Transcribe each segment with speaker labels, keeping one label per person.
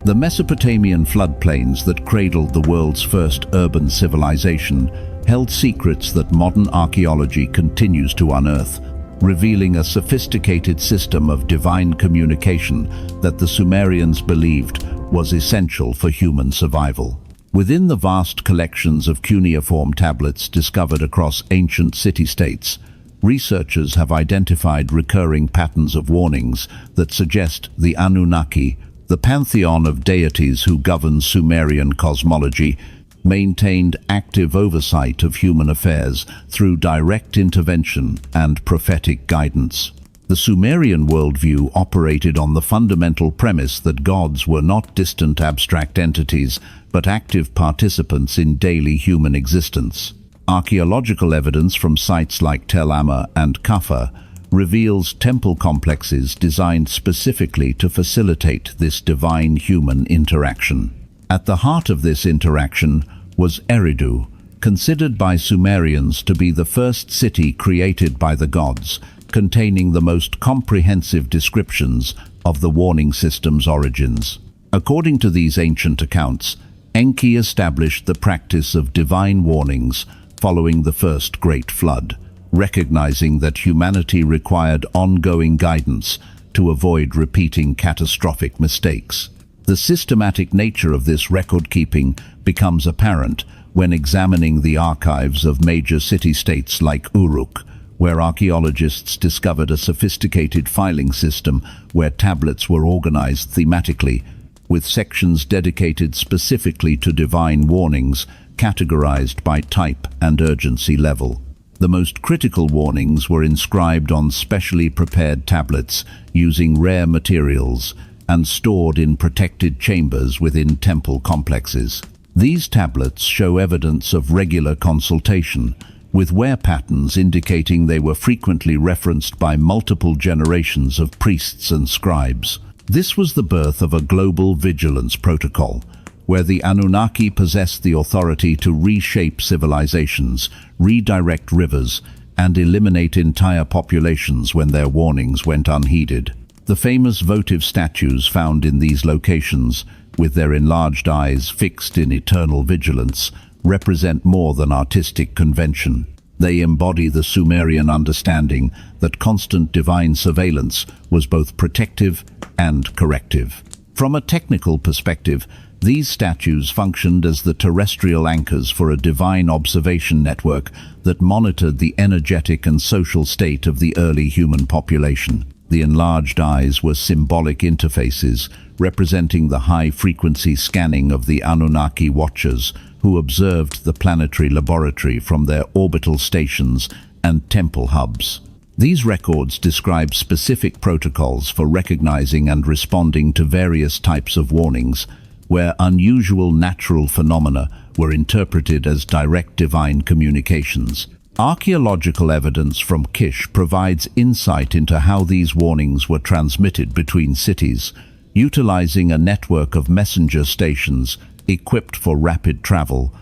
Speaker 1: The Mesopotamian floodplains that cradled the world's first urban civilization held secrets that modern archaeology continues to unearth, revealing a sophisticated system of divine communication that the Sumerians believed was essential for human survival. Within the vast collections of cuneiform tablets discovered across ancient city-states, researchers have identified recurring patterns of warnings that suggest the Anunnaki, the pantheon of deities who govern Sumerian cosmology, maintained active oversight of human affairs through direct intervention and prophetic guidance. The Sumerian worldview operated on the fundamental premise that gods were not distant abstract entities, but active participants in daily human existence. Archaeological evidence from sites like Tel Amma and Kaffa reveals temple complexes designed specifically to facilitate this divine human interaction. At the heart of this interaction was Eridu, considered by Sumerians to be the first city created by the gods, containing the most comprehensive descriptions of the warning system's origins. According to these ancient accounts, Enki established the practice of divine warnings following the first Great Flood, recognizing that humanity required ongoing guidance to avoid repeating catastrophic mistakes. The systematic nature of this record-keeping becomes apparent when examining the archives of major city-states like Uruk, where archaeologists discovered a sophisticated filing system where tablets were organized thematically, with sections dedicated specifically to divine warnings, categorized by type and urgency level. The most critical warnings were inscribed on specially prepared tablets using rare materials and stored in protected chambers within temple complexes. These tablets show evidence of regular consultation, with wear patterns indicating they were frequently referenced by multiple generations of priests and scribes. This was the birth of a global vigilance protocol, where the Anunnaki possessed the authority to reshape civilizations, redirect rivers, and eliminate entire populations when their warnings went unheeded. The famous votive statues found in these locations, with their enlarged eyes fixed in eternal vigilance, represent more than artistic convention. They embody the Sumerian understanding that constant divine surveillance was both protective and corrective. From a technical perspective, these statues functioned as the terrestrial anchors for a divine observation network that monitored the energetic and social state of the early human population. The enlarged eyes were symbolic interfaces, representing the high-frequency scanning of the Anunnaki watchers who observed the planetary laboratory from their orbital stations and temple hubs. These records describe specific protocols for recognizing and responding to various types of warnings, where unusual natural phenomena were interpreted as direct divine communications. Archaeological evidence from Kish provides insight into how these warnings were transmitted between cities, utilizing a network of messenger stations equipped for rapid travel,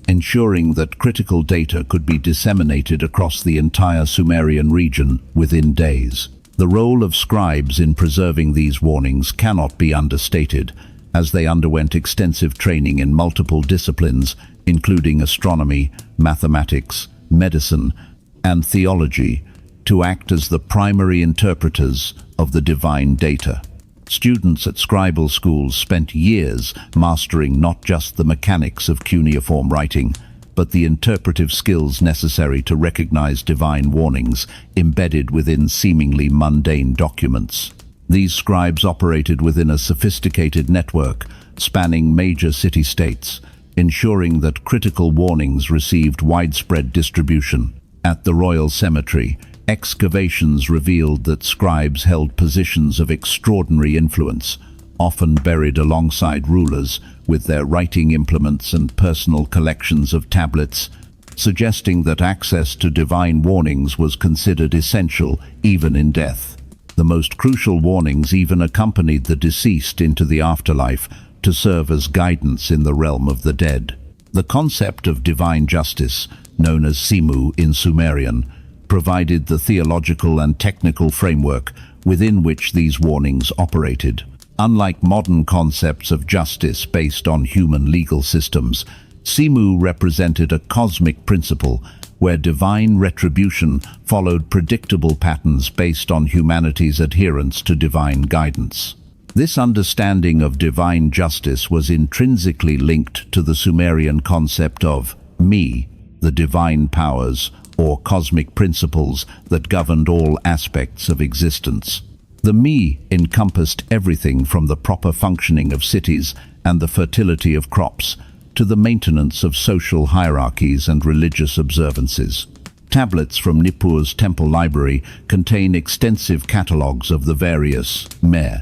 Speaker 1: ensuring that critical data could be disseminated across the entire Sumerian region within days. The role of scribes in preserving these warnings cannot be understated, as they underwent extensive training in multiple disciplines, including astronomy, mathematics, medicine, and theology, to act as the primary interpreters of the divine data. Students at scribal schools spent years mastering not just the mechanics of cuneiform writing, but the interpretive skills necessary to recognize divine warnings embedded within seemingly mundane documents. These scribes operated within a sophisticated network spanning major city-states, ensuring that critical warnings received widespread distribution. At the royal cemetery, excavations revealed that scribes held positions of extraordinary influence, often buried alongside rulers with their writing implements and personal collections of tablets, suggesting that access to divine warnings was considered essential even in death. The most crucial warnings even accompanied the deceased into the afterlife to serve as guidance in the realm of the dead. The concept of divine justice, known as Simu in Sumerian, provided the theological and technical framework within which these warnings operated. Unlike modern concepts of justice based on human legal systems, Simu represented a cosmic principle where divine retribution followed predictable patterns based on humanity's adherence to divine guidance. This understanding of divine justice was intrinsically linked to the Sumerian concept of me, the divine powers or cosmic principles that governed all aspects of existence. The me encompassed everything from the proper functioning of cities and the fertility of crops to the maintenance of social hierarchies and religious observances. Tablets from Nippur's temple library contain extensive catalogues of the various me,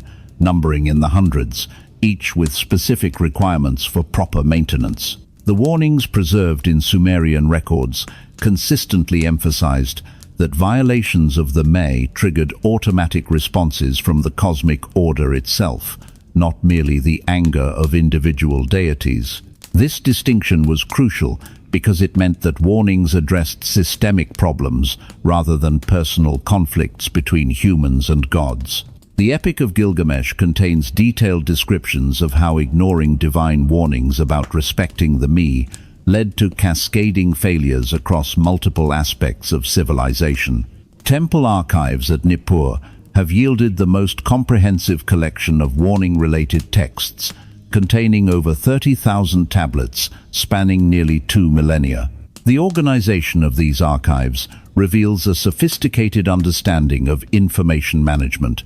Speaker 1: numbering in the hundreds, each with specific requirements for proper maintenance. The warnings preserved in Sumerian records consistently emphasized that violations of the me triggered automatic responses from the cosmic order itself, not merely the anger of individual deities. This distinction was crucial because it meant that warnings addressed systemic problems rather than personal conflicts between humans and gods. The Epic of Gilgamesh contains detailed descriptions of how ignoring divine warnings about respecting the me led to cascading failures across multiple aspects of civilization. Temple archives at Nippur have yielded the most comprehensive collection of warning-related texts, containing over 30,000 tablets spanning nearly 2 millennia. The organization of these archives reveals a sophisticated understanding of information management,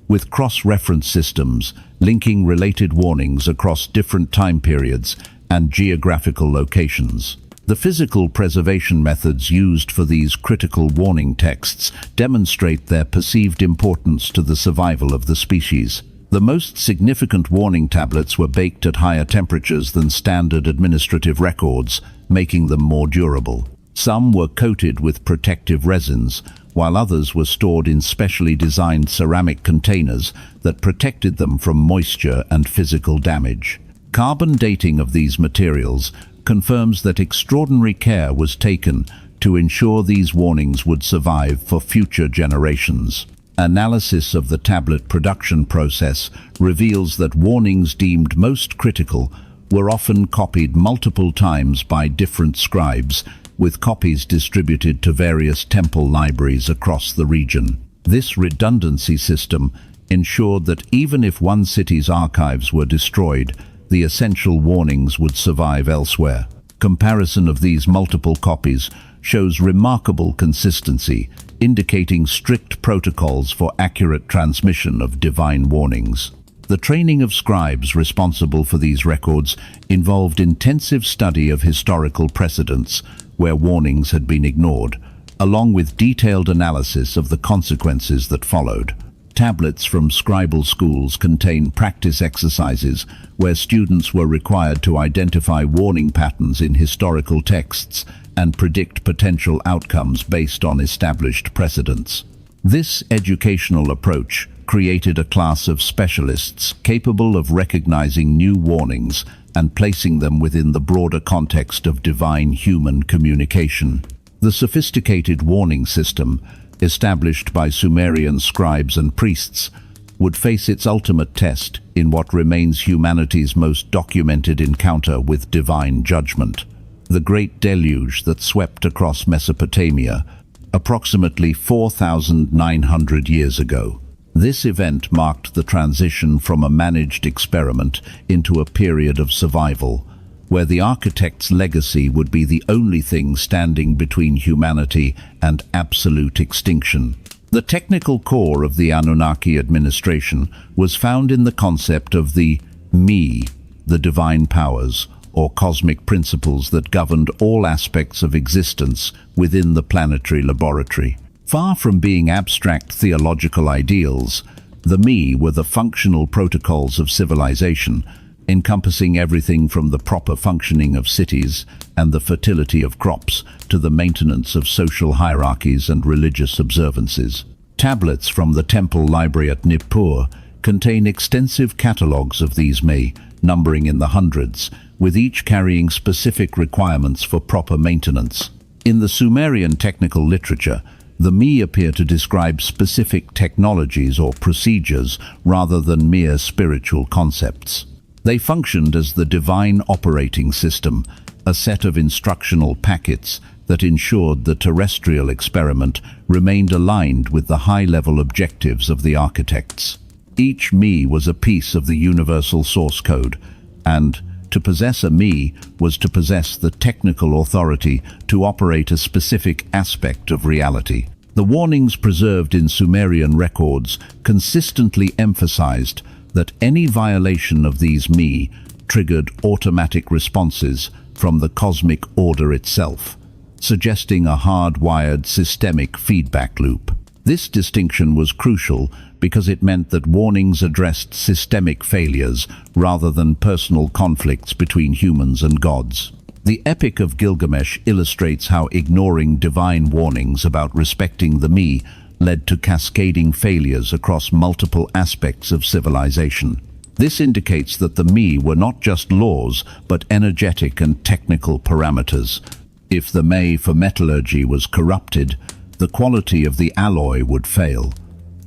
Speaker 1: with cross-reference systems linking related warnings across different time periods and geographical locations. The physical preservation methods used for these critical warning texts demonstrate their perceived importance to the survival of the species. The most significant warning tablets were baked at higher temperatures than standard administrative records, making them more durable. Some were coated with protective resins, while others were stored in specially designed ceramic containers that protected them from moisture and physical damage. Carbon dating of these materials confirms that extraordinary care was taken to ensure these warnings would survive for future generations. Analysis of the tablet production process reveals that warnings deemed most critical were often copied multiple times by different scribes, with copies distributed to various temple libraries across the region. This redundancy system ensured that even if one city's archives were destroyed, the essential warnings would survive elsewhere. Comparison of these multiple copies shows remarkable consistency, indicating strict protocols for accurate transmission of divine warnings. The training of scribes responsible for these records involved intensive study of historical precedents where warnings had been ignored, along with detailed analysis of the consequences that followed. Tablets from scribal schools contain practice exercises where students were required to identify warning patterns in historical texts and predict potential outcomes based on established precedents. This educational approach created a class of specialists capable of recognizing new warnings and placing them within the broader context of divine human communication. The sophisticated warning system, established by Sumerian scribes and priests, would face its ultimate test in what remains humanity's most documented encounter with divine judgment: the Great Deluge that swept across Mesopotamia approximately 4,900 years ago. This event marked the transition from a managed experiment into a period of survival, where the architect's legacy would be the only thing standing between humanity and absolute extinction. The technical core of the Anunnaki administration was found in the concept of the me, the divine powers, or cosmic principles that governed all aspects of existence within the planetary laboratory. Far from being abstract theological ideals, the me were the functional protocols of civilization, encompassing everything from the proper functioning of cities and the fertility of crops to the maintenance of social hierarchies and religious observances. Tablets from the temple library at Nippur contain extensive catalogues of these me, numbering in the hundreds, with each carrying specific requirements for proper maintenance. In the Sumerian technical literature, The Mi appear to describe specific technologies or procedures rather than mere spiritual concepts. They functioned as the divine operating system, a set of instructional packets that ensured the terrestrial experiment remained aligned with the high-level objectives of the architects. Each Mi was a piece of the universal source code, and to possess a Mi was to possess the technical authority to operate a specific aspect of reality. The warnings preserved in Sumerian records consistently emphasized that any violation of these Mi triggered automatic responses from the cosmic order itself, suggesting a hardwired systemic feedback loop. This distinction was crucial because it meant that warnings addressed systemic failures rather than personal conflicts between humans and gods. The Epic of Gilgamesh illustrates how ignoring divine warnings about respecting the Mi led to cascading failures across multiple aspects of civilization. This indicates that the Mi were not just laws, but energetic and technical parameters. If the May for metallurgy was corrupted, the quality of the alloy would fail.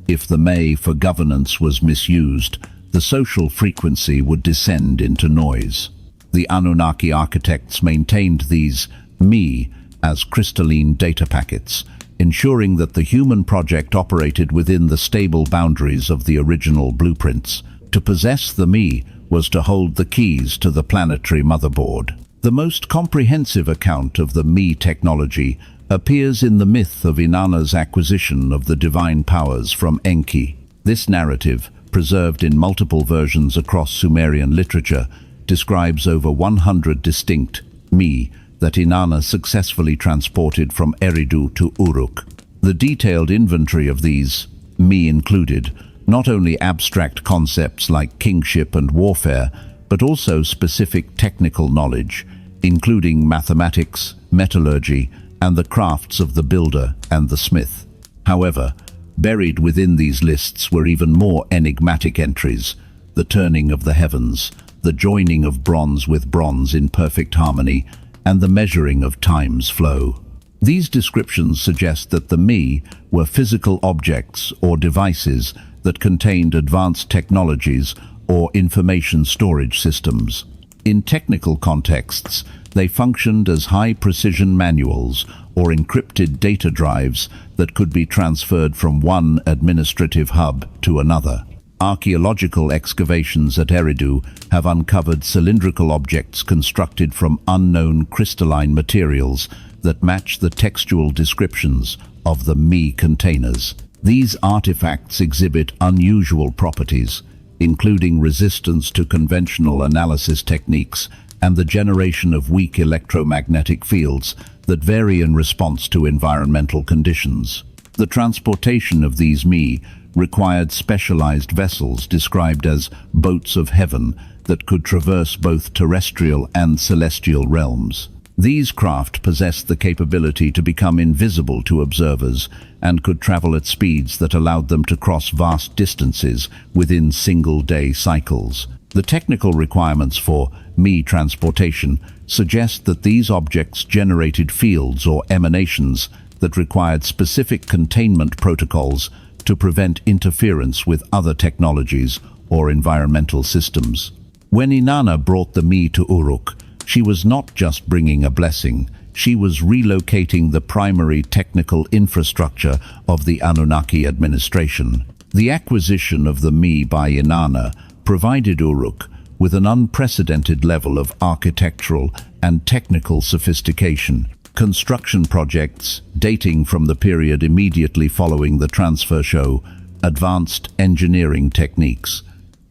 Speaker 1: If the May for governance was misused, the social frequency would descend into noise. The Anunnaki architects maintained these Mi as crystalline data packets, ensuring that the human project operated within the stable boundaries of the original blueprints. To possess the Mi was to hold the keys to the planetary motherboard. The most comprehensive account of the Mi technology appears in the myth of Inanna's acquisition of the divine powers from Enki. This narrative, preserved in multiple versions across Sumerian literature, describes over 100 distinct Mi that Inanna successfully transported from Eridu to Uruk. The detailed inventory of these Mi included not only abstract concepts like kingship and warfare, but also specific technical knowledge, including mathematics, metallurgy, and the crafts of the builder and the smith. However, buried within these lists were even more enigmatic entries: the turning of the heavens, the joining of bronze with bronze in perfect harmony, and the measuring of time's flow. These descriptions suggest that the Mi were physical objects or devices that contained advanced technologies or information storage systems. In technical contexts, they functioned as high-precision manuals or encrypted data drives that could be transferred from one administrative hub to another. Archaeological excavations at Eridu have uncovered cylindrical objects constructed from unknown crystalline materials that match the textual descriptions of the Mi containers. These artifacts exhibit unusual properties, including resistance to conventional analysis techniques and the generation of weak electromagnetic fields that vary in response to environmental conditions. The transportation of these Mi required specialized vessels described as boats of heaven that could traverse both terrestrial and celestial realms. These craft possessed the capability to become invisible to observers and could travel at speeds that allowed them to cross vast distances within single-day cycles. The technical requirements for Mi transportation suggest that these objects generated fields or emanations that required specific containment protocols to prevent interference with other technologies or environmental systems. When Inanna brought the Mi to Uruk, she was not just bringing a blessing, she was relocating the primary technical infrastructure of the Anunnaki administration. The acquisition of the Mi by Inanna provided Uruk with an unprecedented level of architectural and technical sophistication. Construction projects, dating from the period immediately following the transfer, show advanced engineering techniques,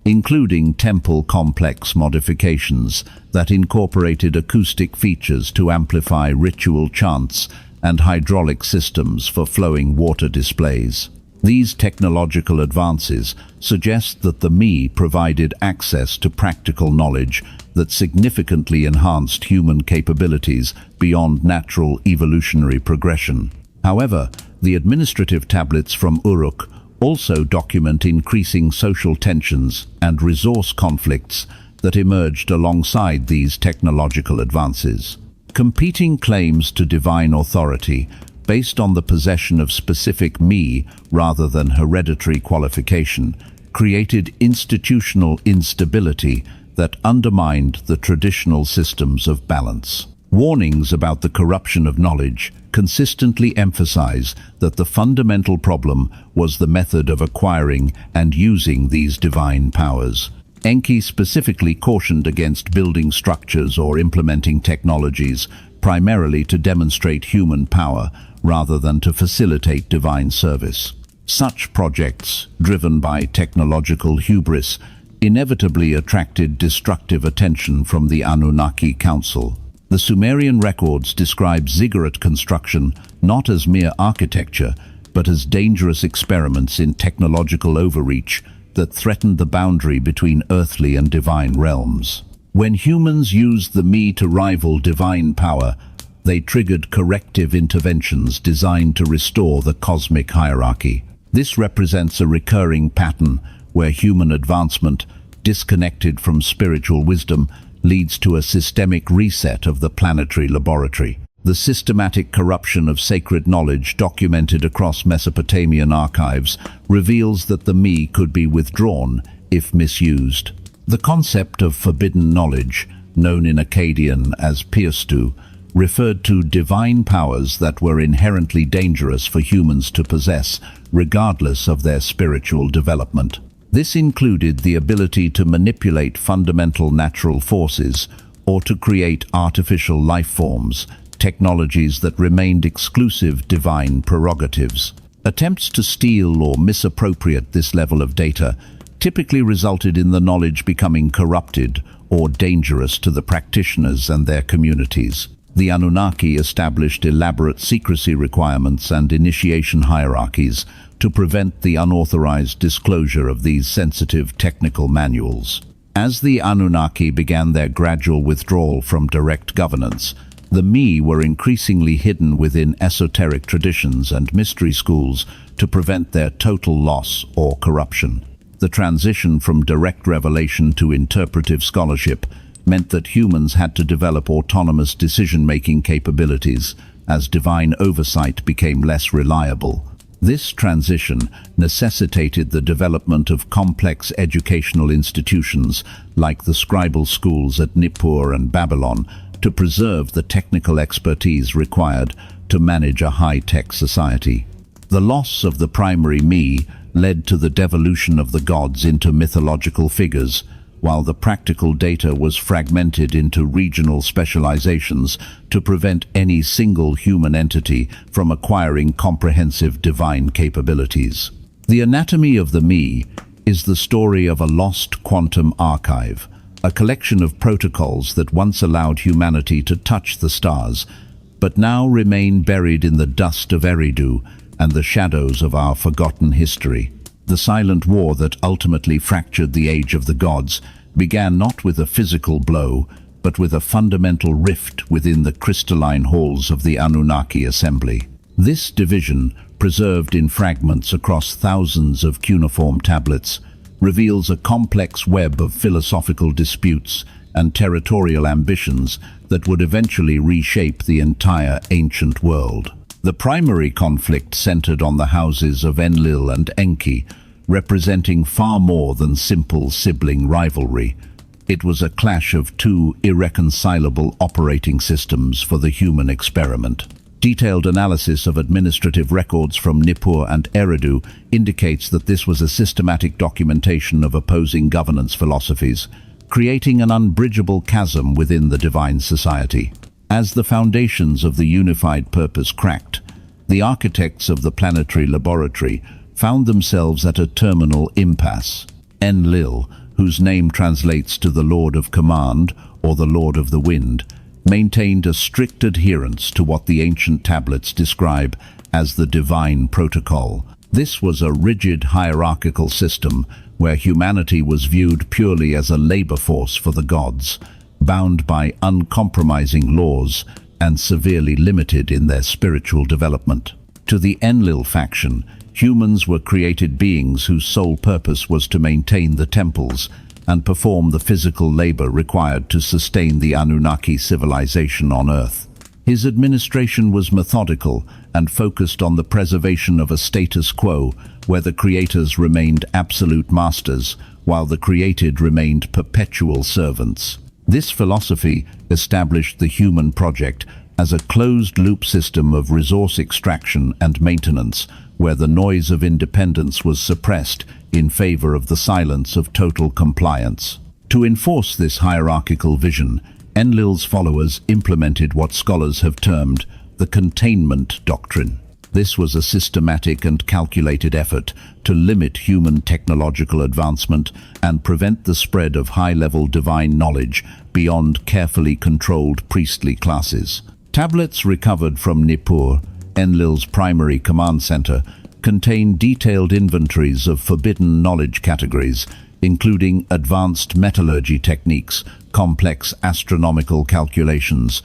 Speaker 1: including temple complex modifications that incorporated acoustic features to amplify ritual chants and hydraulic systems for flowing water displays. These technological advances suggest that the Mi provided access to practical knowledge that significantly enhanced human capabilities beyond natural evolutionary progression. However, the administrative tablets from Uruk also document increasing social tensions and resource conflicts that emerged alongside these technological advances. Competing claims to divine authority based on the possession of specific me rather than hereditary qualification, created institutional instability that undermined the traditional systems of balance. Warnings about the corruption of knowledge consistently emphasize that the fundamental problem was the method of acquiring and using these divine powers. Enki specifically cautioned against building structures or implementing technologies primarily to demonstrate human power rather than to facilitate divine service. Such projects, driven by technological hubris, inevitably attracted destructive attention from the Anunnaki Council. The Sumerian records describe ziggurat construction not as mere architecture, but as dangerous experiments in technological overreach that threatened the boundary between earthly and divine realms. When humans used the me to rival divine power, they triggered corrective interventions designed to restore the cosmic hierarchy. This represents a recurring pattern where human advancement, disconnected from spiritual wisdom, leads to a systemic reset of the planetary laboratory. The systematic corruption of sacred knowledge documented across Mesopotamian archives reveals that the me could be withdrawn if misused. The concept of forbidden knowledge, known in Akkadian as Pirstu, referred to divine powers that were inherently dangerous for humans to possess, regardless of their spiritual development. This included the ability to manipulate fundamental natural forces or to create artificial life forms, technologies that remained exclusive divine prerogatives. Attempts to steal or misappropriate this level of data typically resulted in the knowledge becoming corrupted or dangerous to the practitioners and their communities. The Anunnaki established elaborate secrecy requirements and initiation hierarchies to prevent the unauthorized disclosure of these sensitive technical manuals. As the Anunnaki began their gradual withdrawal from direct governance, the me were increasingly hidden within esoteric traditions and mystery schools to prevent their total loss or corruption. The transition from direct revelation to interpretive scholarship meant that humans had to develop autonomous decision-making capabilities as divine oversight became less reliable. This transition necessitated the development of complex educational institutions like the scribal schools at Nippur and Babylon to preserve the technical expertise required to manage a high-tech society. The loss of the primary me led to the devolution of the gods into mythological figures, while the practical data was fragmented into regional specializations to prevent any single human entity from acquiring comprehensive divine capabilities. The anatomy of the me is the story of a lost quantum archive, a collection of protocols that once allowed humanity to touch the stars, but now remain buried in the dust of Eridu and the shadows of our forgotten history. The silent war that ultimately fractured the age of the gods began not with a physical blow, but with a fundamental rift within the crystalline halls of the Anunnaki assembly. This division, preserved in fragments across thousands of cuneiform tablets, reveals a complex web of philosophical disputes and territorial ambitions that would eventually reshape the entire ancient world. The primary conflict centered on the houses of Enlil and Enki, representing far more than simple sibling rivalry. It was a clash of two irreconcilable operating systems for the human experiment. Detailed analysis of administrative records from Nippur and Eridu indicates that this was a systematic documentation of opposing governance philosophies, creating an unbridgeable chasm within the divine society. As the foundations of the unified purpose cracked, the architects of the planetary laboratory found themselves at a terminal impasse. Enlil, whose name translates to the Lord of Command or the Lord of the Wind, maintained a strict adherence to what the ancient tablets describe as the divine protocol. This was a rigid hierarchical system where humanity was viewed purely as a labor force for the gods, bound by uncompromising laws and severely limited in their spiritual development. To the Enlil faction, humans were created beings whose sole purpose was to maintain the temples and perform the physical labor required to sustain the Anunnaki civilization on Earth. His administration was methodical and focused on the preservation of a status quo where the creators remained absolute masters while the created remained perpetual servants. This philosophy established the human project as a closed-loop system of resource extraction and maintenance where the noise of independence was suppressed in favor of the silence of total compliance. To enforce this hierarchical vision, Enlil's followers implemented what scholars have termed the containment doctrine. This was a systematic and calculated effort to limit human technological advancement and prevent the spread of high-level divine knowledge beyond carefully controlled priestly classes. Tablets recovered from Nippur, Enlil's primary command center, contain detailed inventories of forbidden knowledge categories, including advanced metallurgy techniques, complex astronomical calculations,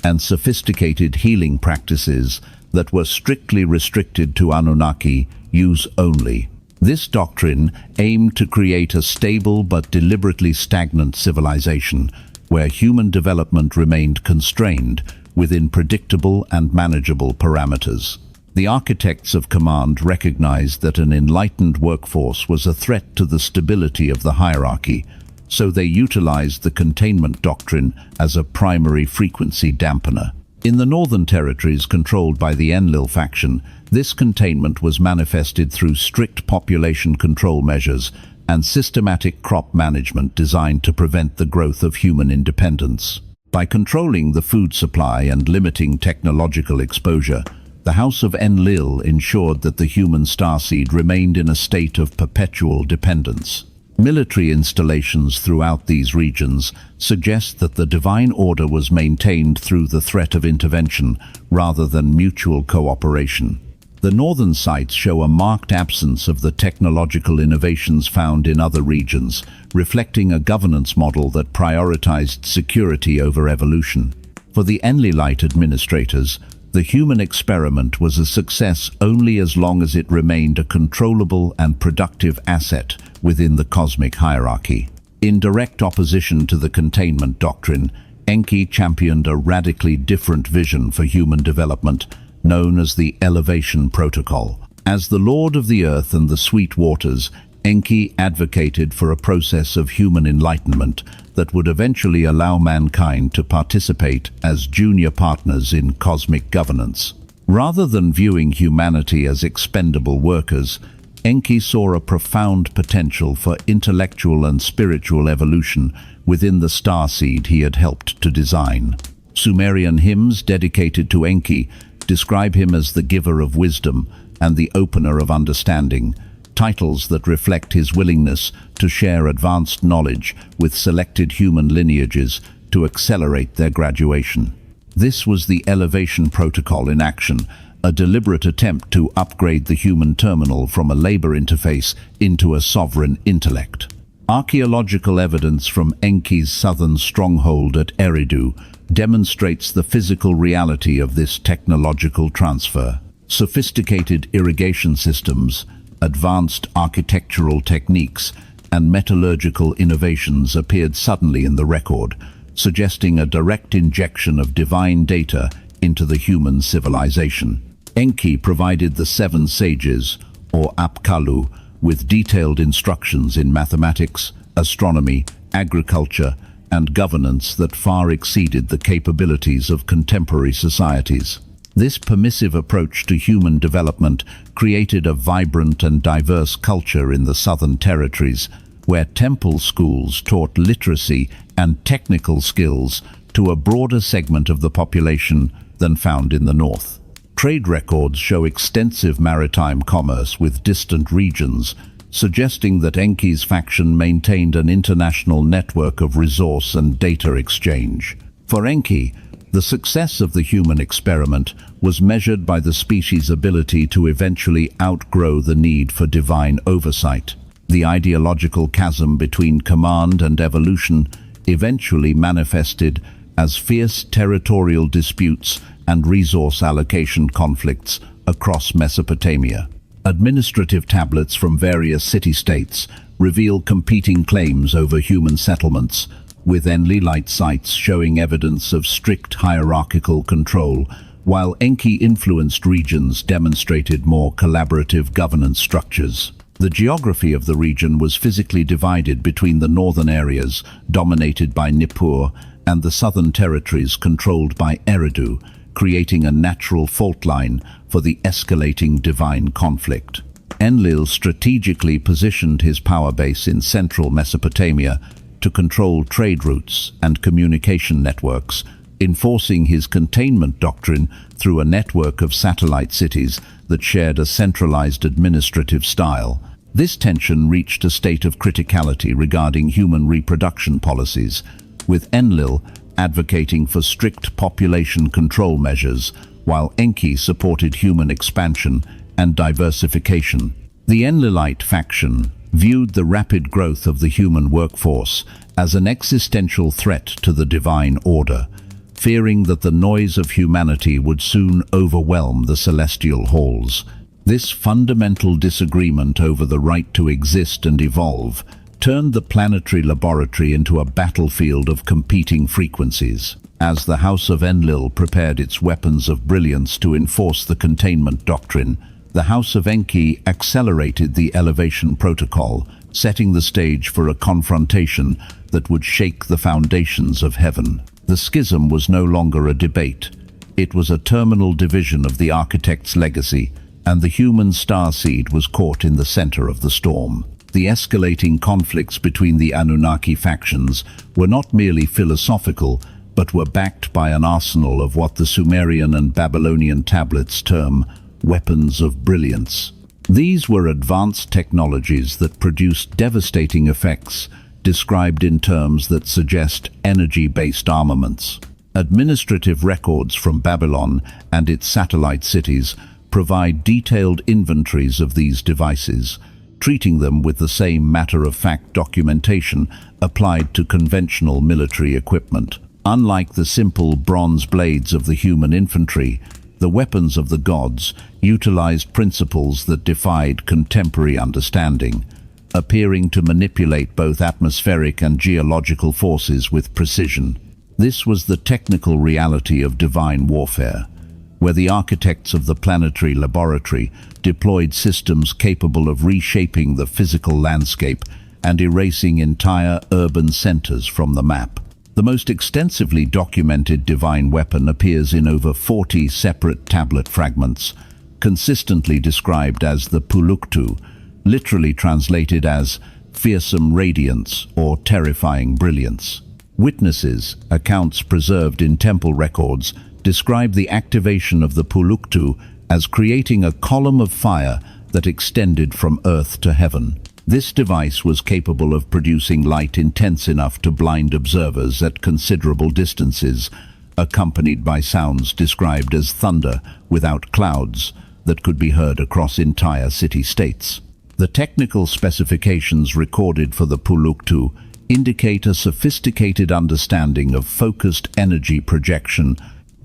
Speaker 1: and sophisticated healing practices that were strictly restricted to Anunnaki use only. This doctrine aimed to create a stable but deliberately stagnant civilization where human development remained constrained within predictable and manageable parameters. The architects of command recognized that an enlightened workforce was a threat to the stability of the hierarchy, so they utilized the containment doctrine as a primary frequency dampener. In the northern territories controlled by the Enlil faction, this containment was manifested through strict population control measures and systematic crop management designed to prevent the growth of human independence. By controlling the food supply and limiting technological exposure, the House of Enlil ensured that the human starseed remained in a state of perpetual dependence. Military installations throughout these regions suggest that the divine order was maintained through the threat of intervention rather than mutual cooperation. The northern sites show a marked absence of the technological innovations found in other regions, reflecting a governance model that prioritized security over evolution. For the Enlilite administrators, the human experiment was a success only as long as it remained a controllable and productive asset within the cosmic hierarchy. In direct opposition to the containment doctrine, Enki championed a radically different vision for human development, known as the Elevation Protocol. As the Lord of the Earth and the Sweet Waters, Enki advocated for a process of human enlightenment that would eventually allow mankind to participate as junior partners in cosmic governance. Rather than viewing humanity as expendable workers, Enki saw a profound potential for intellectual and spiritual evolution within the starseed he had helped to design. Sumerian hymns dedicated to Enki describe him as the giver of wisdom and the opener of understanding, titles that reflect his willingness to share advanced knowledge with selected human lineages to accelerate their graduation. This was the Elevation Protocol in action, a deliberate attempt to upgrade the human terminal from a labor interface into a sovereign intellect. Archaeological evidence from Enki's southern stronghold at Eridu demonstrates the physical reality of this technological transfer. Sophisticated irrigation systems, advanced architectural techniques, and metallurgical innovations appeared suddenly in the record, suggesting a direct injection of divine data into the human civilization. Enki provided the 7 sages, or Apkallu, with detailed instructions in mathematics, astronomy, agriculture, and governance that far exceeded the capabilities of contemporary societies. This permissive approach to human development created a vibrant and diverse culture in the southern territories, where temple schools taught literacy and technical skills to a broader segment of the population than found in the north. Trade records show extensive maritime commerce with distant regions, suggesting that Enki's faction maintained an international network of resource and data exchange. For Enki, the success of the human experiment was measured by the species' ability to eventually outgrow the need for divine oversight. The ideological chasm between command and evolution eventually manifested as fierce territorial disputes and resource allocation conflicts across Mesopotamia. Administrative tablets from various city-states reveal competing claims over human settlements, with Enlilite sites showing evidence of strict hierarchical control, while Enki-influenced regions demonstrated more collaborative governance structures. The geography of the region was physically divided between the northern areas, dominated by Nippur, and the southern territories controlled by Eridu, creating a natural fault line for the escalating divine conflict. Enlil strategically positioned his power base in central Mesopotamia to control trade routes and communication networks, enforcing his containment doctrine through a network of satellite cities that shared a centralized administrative style. This tension reached a state of criticality regarding human reproduction policies, with Enlil advocating for strict population control measures, while Enki supported human expansion and diversification. The Enlilite faction viewed the rapid growth of the human workforce as an existential threat to the divine order, fearing that the noise of humanity would soon overwhelm the celestial halls. This fundamental disagreement over the right to exist and evolve turned the planetary laboratory into a battlefield of competing frequencies. As the House of Enlil prepared its weapons of brilliance to enforce the containment doctrine, the House of Enki accelerated the elevation protocol, setting the stage for a confrontation that would shake the foundations of heaven. The schism was no longer a debate. It was a terminal division of the architect's legacy, and the human starseed was caught in the center of the storm. The escalating conflicts between the Anunnaki factions were not merely philosophical, but were backed by an arsenal of what the Sumerian and Babylonian tablets term weapons of brilliance. These were advanced technologies that produced devastating effects, described in terms that suggest energy-based armaments. Administrative records from Babylon and its satellite cities provide detailed inventories of these devices, treating them with the same matter-of-fact documentation applied to conventional military equipment. Unlike the simple bronze blades of the human infantry, the weapons of the gods utilized principles that defied contemporary understanding, appearing to manipulate both atmospheric and geological forces with precision. This was the technical reality of divine warfare, where the architects of the planetary laboratory deployed systems capable of reshaping the physical landscape and erasing entire urban centers from the map. The most extensively documented divine weapon appears in over 40 separate tablet fragments, consistently described as the Puluktu, literally translated as fearsome radiance or terrifying brilliance. Witnesses, accounts preserved in temple records, describe the activation of the Puluktu as creating a column of fire that extended from earth to heaven. This device was capable of producing light intense enough to blind observers at considerable distances, accompanied by sounds described as thunder without clouds that could be heard across entire city-states. The technical specifications recorded for the Puluktu indicate a sophisticated understanding of focused energy projection,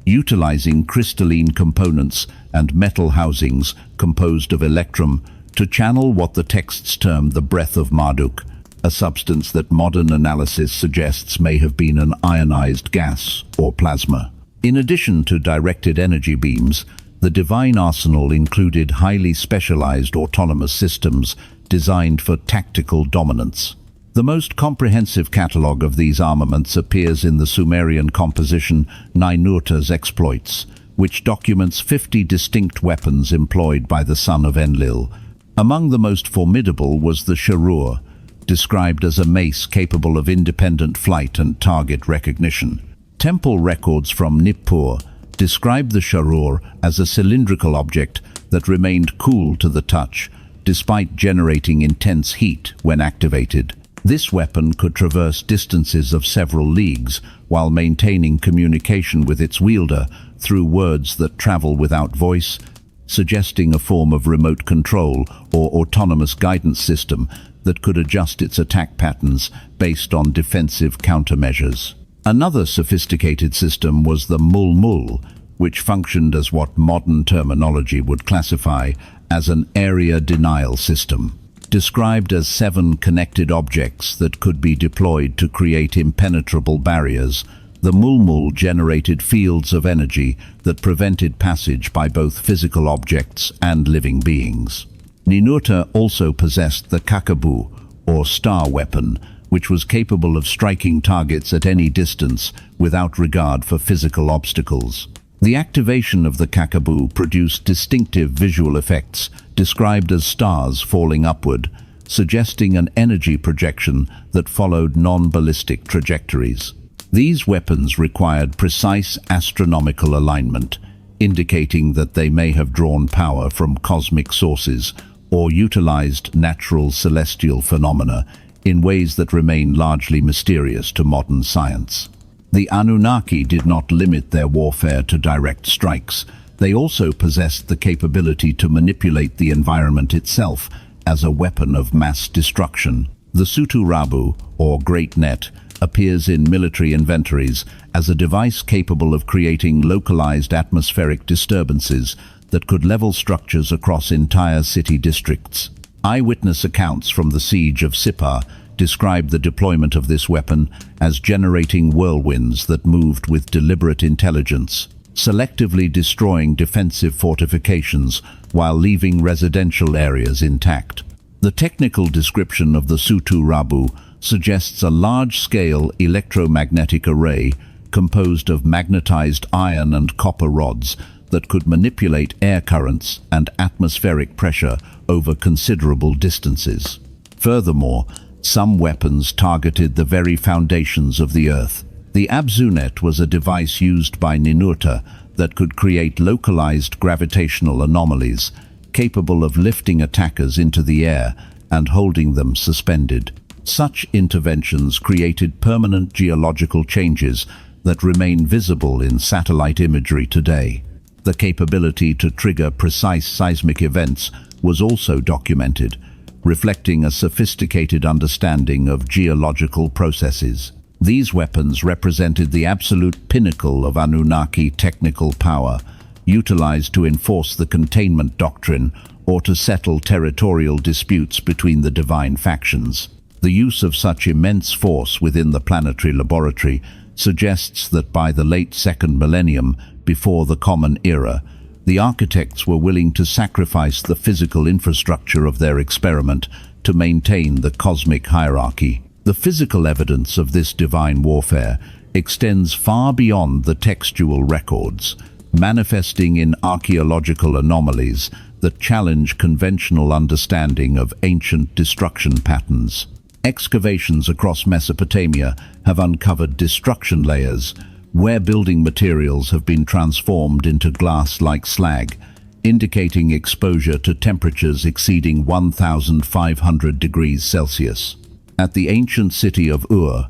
Speaker 1: utilizing crystalline components and metal housings composed of electrum to channel what the texts term the breath of Marduk, a substance that modern analysis suggests may have been an ionized gas or plasma. In addition to directed energy beams, the divine arsenal included highly specialized autonomous systems designed for tactical dominance. The most comprehensive catalogue of these armaments appears in the Sumerian composition Ninurta's Exploits, which documents 50 distinct weapons employed by the son of Enlil. Among the most formidable was the Sharur, described as a mace capable of independent flight and target recognition. Temple records from Nippur describe the Sharur as a cylindrical object that remained cool to the touch, despite generating intense heat when activated. This weapon could traverse distances of several leagues while maintaining communication with its wielder through words that travel without voice, suggesting a form of remote control or autonomous guidance system that could adjust its attack patterns based on defensive countermeasures. Another sophisticated system was the Mulmul, which functioned as what modern terminology would classify as an area denial system. Described as 7 connected objects that could be deployed to create impenetrable barriers, the mulmul generated fields of energy that prevented passage by both physical objects and living beings. Ninurta also possessed the kakabu, or star weapon, which was capable of striking targets at any distance without regard for physical obstacles. The activation of the kakabu produced distinctive visual effects described as stars falling upward, suggesting an energy projection that followed non-ballistic trajectories. These weapons required precise astronomical alignment, indicating that they may have drawn power from cosmic sources or utilized natural celestial phenomena in ways that remain largely mysterious to modern science. The Anunnaki did not limit their warfare to direct strikes. They also possessed the capability to manipulate the environment itself as a weapon of mass destruction. The Suturabu, or Great Net, appears in military inventories as a device capable of creating localized atmospheric disturbances that could level structures across entire city districts. Eyewitness accounts from the siege of Sippar described the deployment of this weapon as generating whirlwinds that moved with deliberate intelligence, selectively destroying defensive fortifications while leaving residential areas intact. The technical description of the Suturabu suggests a large-scale electromagnetic array composed of magnetized iron and copper rods that could manipulate air currents and atmospheric pressure over considerable distances. Furthermore, some weapons targeted the very foundations of the Earth. The Abzunet was a device used by Ninurta that could create localized gravitational anomalies, capable of lifting attackers into the air and holding them suspended. Such interventions created permanent geological changes that remain visible in satellite imagery today. The capability to trigger precise seismic events was also documented, reflecting a sophisticated understanding of geological processes. These weapons represented the absolute pinnacle of Anunnaki technical power, utilized to enforce the containment doctrine or to settle territorial disputes between the divine factions. The use of such immense force within the planetary laboratory suggests that by the late second millennium, before the Common Era, the architects were willing to sacrifice the physical infrastructure of their experiment to maintain the cosmic hierarchy. The physical evidence of this divine warfare extends far beyond the textual records, manifesting in archaeological anomalies that challenge conventional understanding of ancient destruction patterns. Excavations across Mesopotamia have uncovered destruction layers, where building materials have been transformed into glass-like slag, indicating exposure to temperatures exceeding 1,500 degrees Celsius. At the ancient city of Ur,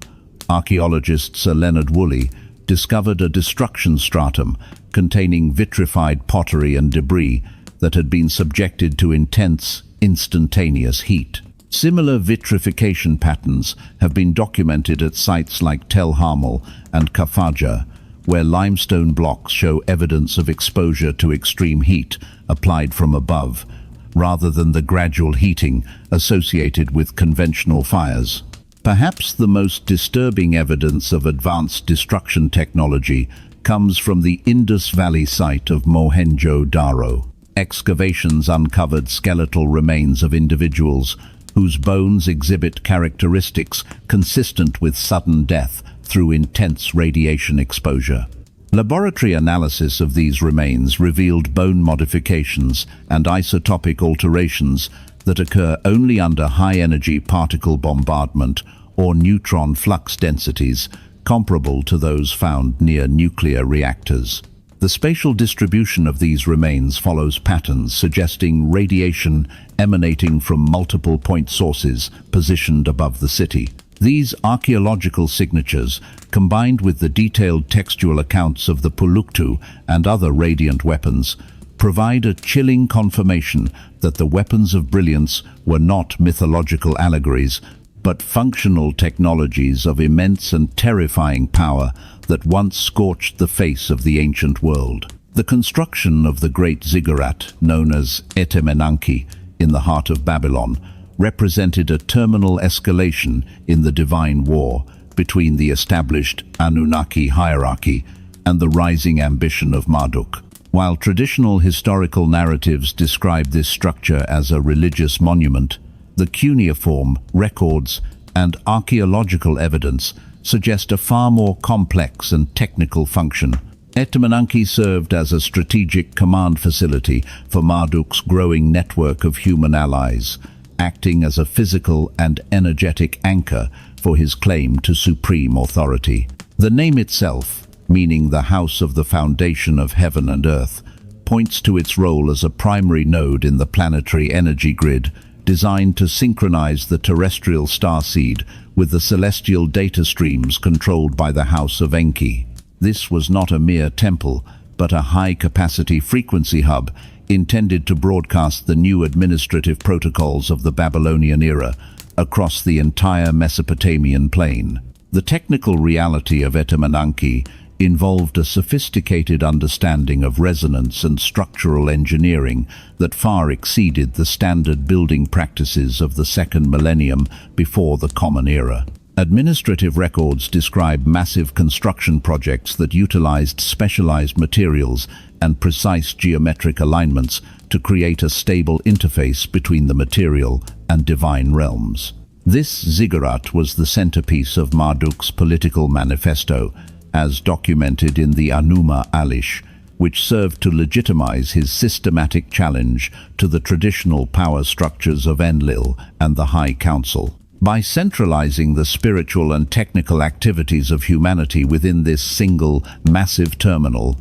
Speaker 1: archaeologist Sir Leonard Woolley discovered a destruction stratum containing vitrified pottery and debris that had been subjected to intense, instantaneous heat. Similar vitrification patterns have been documented at sites like Tel Harmal and Kafaja, where limestone blocks show evidence of exposure to extreme heat applied from above, rather than the gradual heating associated with conventional fires. Perhaps the most disturbing evidence of advanced destruction technology comes from the Indus Valley site of Mohenjo-Daro. Excavations uncovered skeletal remains of individuals whose bones exhibit characteristics consistent with sudden death through intense radiation exposure. Laboratory analysis of these remains revealed bone modifications and isotopic alterations that occur only under high-energy particle bombardment or neutron flux densities comparable to those found near nuclear reactors. The spatial distribution of these remains follows patterns suggesting radiation emanating from multiple point sources positioned above the city. These archaeological signatures, combined with the detailed textual accounts of the Puluktu and other radiant weapons, provide a chilling confirmation that the weapons of brilliance were not mythological allegories, but functional technologies of immense and terrifying power that once scorched the face of the ancient world. The construction of the great ziggurat, known as Etemenanki, in the heart of Babylon, represented a terminal escalation in the divine war between the established Anunnaki hierarchy and the rising ambition of Marduk. While traditional historical narratives describe this structure as a religious monument, the cuneiform records and archaeological evidence suggest a far more complex and technical function. Anunnaki served as a strategic command facility for Marduk's growing network of human allies, acting as a physical and energetic anchor for his claim to supreme authority. The name itself, meaning the house of the foundation of heaven and earth, points to its role as a primary node in the planetary energy grid, designed to synchronize the terrestrial starseed with the celestial data streams controlled by the House of Enki. This was not a mere temple, but a high-capacity frequency hub intended to broadcast the new administrative protocols of the Babylonian era across the entire Mesopotamian plain. The technical reality of Anunnaki involved a sophisticated understanding of resonance and structural engineering that far exceeded the standard building practices of the second millennium before the Common Era. Administrative records describe massive construction projects that utilized specialized materials and precise geometric alignments to create a stable interface between the material and divine realms. This ziggurat was the centerpiece of Marduk's political manifesto, as documented in the Enuma Elish, which served to legitimize his systematic challenge to the traditional power structures of Enlil and the High Council. By centralizing the spiritual and technical activities of humanity within this single, massive terminal,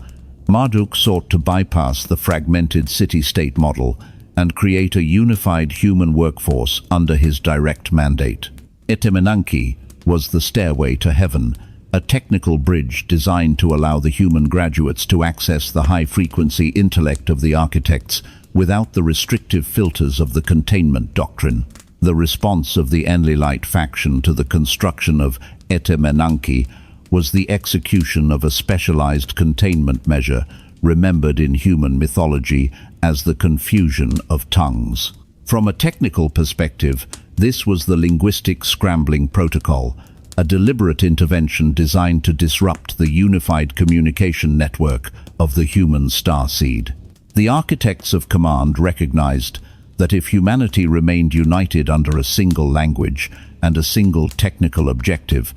Speaker 1: Marduk sought to bypass the fragmented city-state model and create a unified human workforce under his direct mandate. Anunnaki was the stairway to heaven, a technical bridge designed to allow the human graduates to access the high-frequency intellect of the architects without the restrictive filters of the containment doctrine. The response of the Enlilite faction to the construction of Anunnaki was the execution of a specialized containment measure remembered in human mythology as the confusion of tongues. From a technical perspective, this was the linguistic scrambling protocol, a deliberate intervention designed to disrupt the unified communication network of the human starseed. The architects of command recognized that if humanity remained united under a single language and a single technical objective,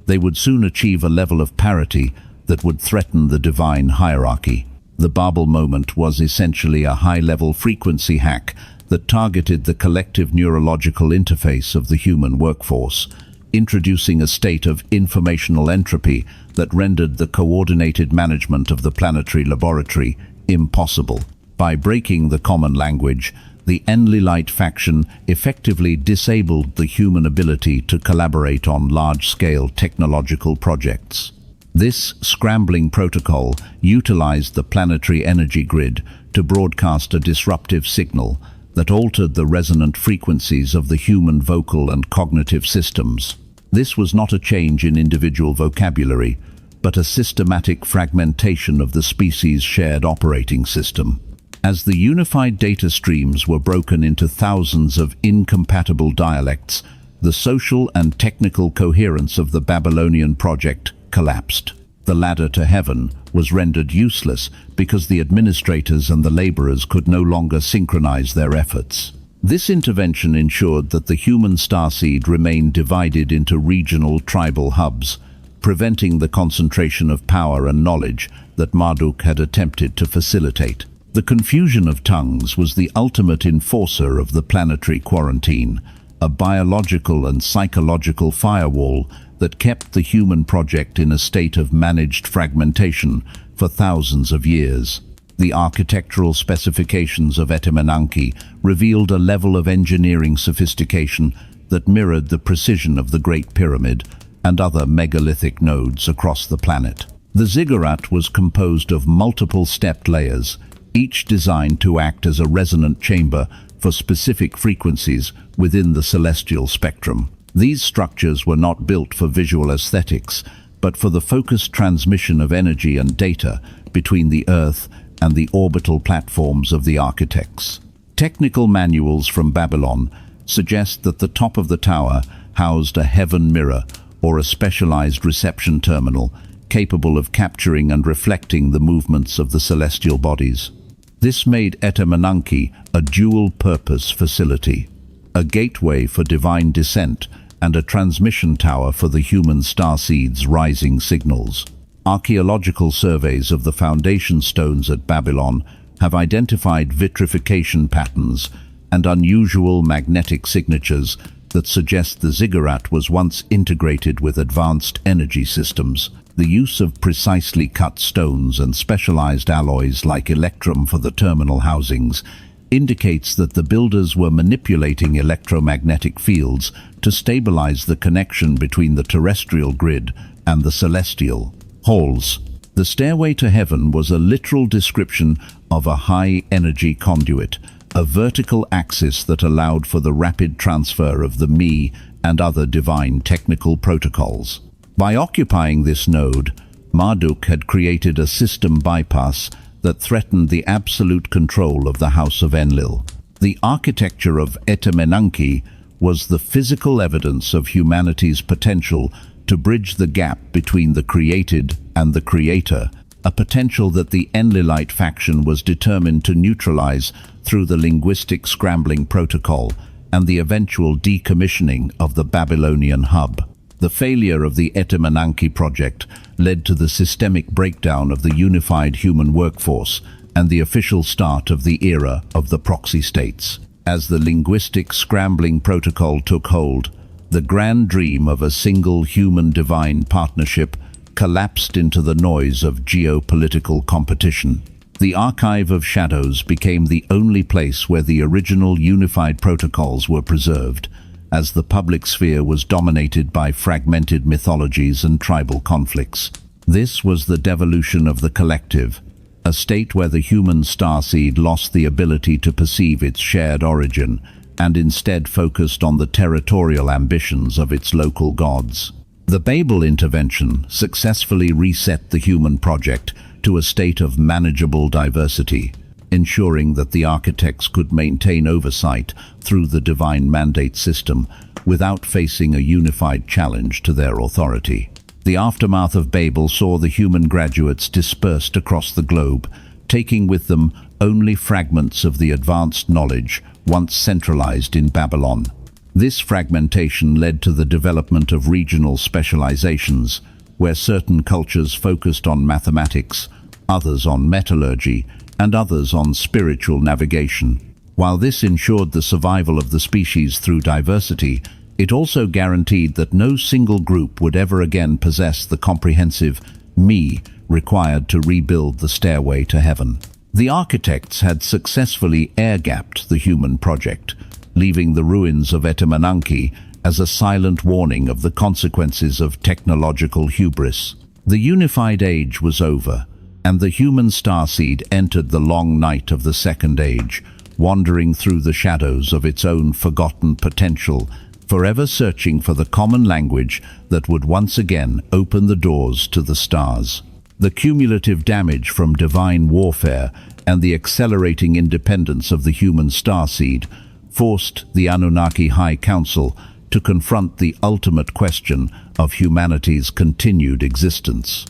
Speaker 1: they would soon achieve a level of parity that would threaten the divine hierarchy. The Babel moment was essentially a high-level frequency hack that targeted the collective neurological interface of the human workforce, introducing a state of informational entropy that rendered the coordinated management of the planetary laboratory impossible. By breaking the common language, the Enlilite faction effectively disabled the human ability to collaborate on large-scale technological projects. This scrambling protocol utilized the planetary energy grid to broadcast a disruptive signal that altered the resonant frequencies of the human vocal and cognitive systems. This was not a change in individual vocabulary, but a systematic fragmentation of the species' shared operating system. As the unified data streams were broken into thousands of incompatible dialects, the social and technical coherence of the Babylonian project collapsed. The ladder to heaven was rendered useless because the administrators and the laborers could no longer synchronize their efforts. This intervention ensured that the human starseed remained divided into regional tribal hubs, preventing the concentration of power and knowledge that Marduk had attempted to facilitate. The confusion of tongues was the ultimate enforcer of the planetary quarantine, a biological and psychological firewall that kept the human project in a state of managed fragmentation for thousands of years. The architectural specifications of Anunnaki revealed a level of engineering sophistication that mirrored the precision of the Great Pyramid and other megalithic nodes across the planet. The ziggurat was composed of multiple stepped layers, each designed to act as a resonant chamber for specific frequencies within the celestial spectrum. These structures were not built for visual aesthetics, but for the focused transmission of energy and data between the Earth and the orbital platforms of the architects. Technical manuals from Babylon suggest that the top of the tower housed a heaven mirror or a specialized reception terminal capable of capturing and reflecting the movements of the celestial bodies. This made Anunnaki a dual-purpose facility, a gateway for divine descent and a transmission tower for the human starseed's rising signals. Archaeological surveys of the foundation stones at Babylon have identified vitrification patterns and unusual magnetic signatures that suggest the ziggurat was once integrated with advanced energy systems. The use of precisely cut stones and specialized alloys like electrum for the terminal housings indicates that the builders were manipulating electromagnetic fields to stabilize the connection between the terrestrial grid and the celestial halls. The stairway to heaven was a literal description of a high-energy conduit, a vertical axis that allowed for the rapid transfer of the me and other divine technical protocols. By occupying this node, Marduk had created a system bypass that threatened the absolute control of the House of Enlil. The architecture of Anunnaki was the physical evidence of humanity's potential to bridge the gap between the created and the creator, a potential that the Enlilite faction was determined to neutralize through the linguistic scrambling protocol and the eventual decommissioning of the Babylonian hub. The failure of the Anunnaki project led to the systemic breakdown of the unified human workforce and the official start of the era of the proxy states. As the linguistic scrambling protocol took hold, the grand dream of a single human-divine partnership collapsed into the noise of geopolitical competition. The Archive of Shadows became the only place where the original unified protocols were preserved, as the public sphere was dominated by fragmented mythologies and tribal conflicts. This was the devolution of the collective, a state where the human starseed lost the ability to perceive its shared origin and instead focused on the territorial ambitions of its local gods. The Babel intervention successfully reset the human project to a state of manageable diversity, ensuring that the architects could maintain oversight through the divine mandate system without facing a unified challenge to their authority. The aftermath of Babel saw the human graduates dispersed across the globe, taking with them only fragments of the advanced knowledge once centralized in Babylon. This fragmentation led to the development of regional specializations, where certain cultures focused on mathematics, others on metallurgy, and others on spiritual navigation. While this ensured the survival of the species through diversity, it also guaranteed that no single group would ever again possess the comprehensive me required to rebuild the stairway to heaven. The architects had successfully air-gapped the human project, leaving the ruins of Anunnaki as a silent warning of the consequences of technological hubris. The unified age was over, and the human starseed entered the long night of the second age, wandering through the shadows of its own forgotten potential, forever searching for the common language that would once again open the doors to the stars. The cumulative damage from divine warfare and the accelerating independence of the human starseed forced the Anunnaki High Council to confront the ultimate question of humanity's continued existence.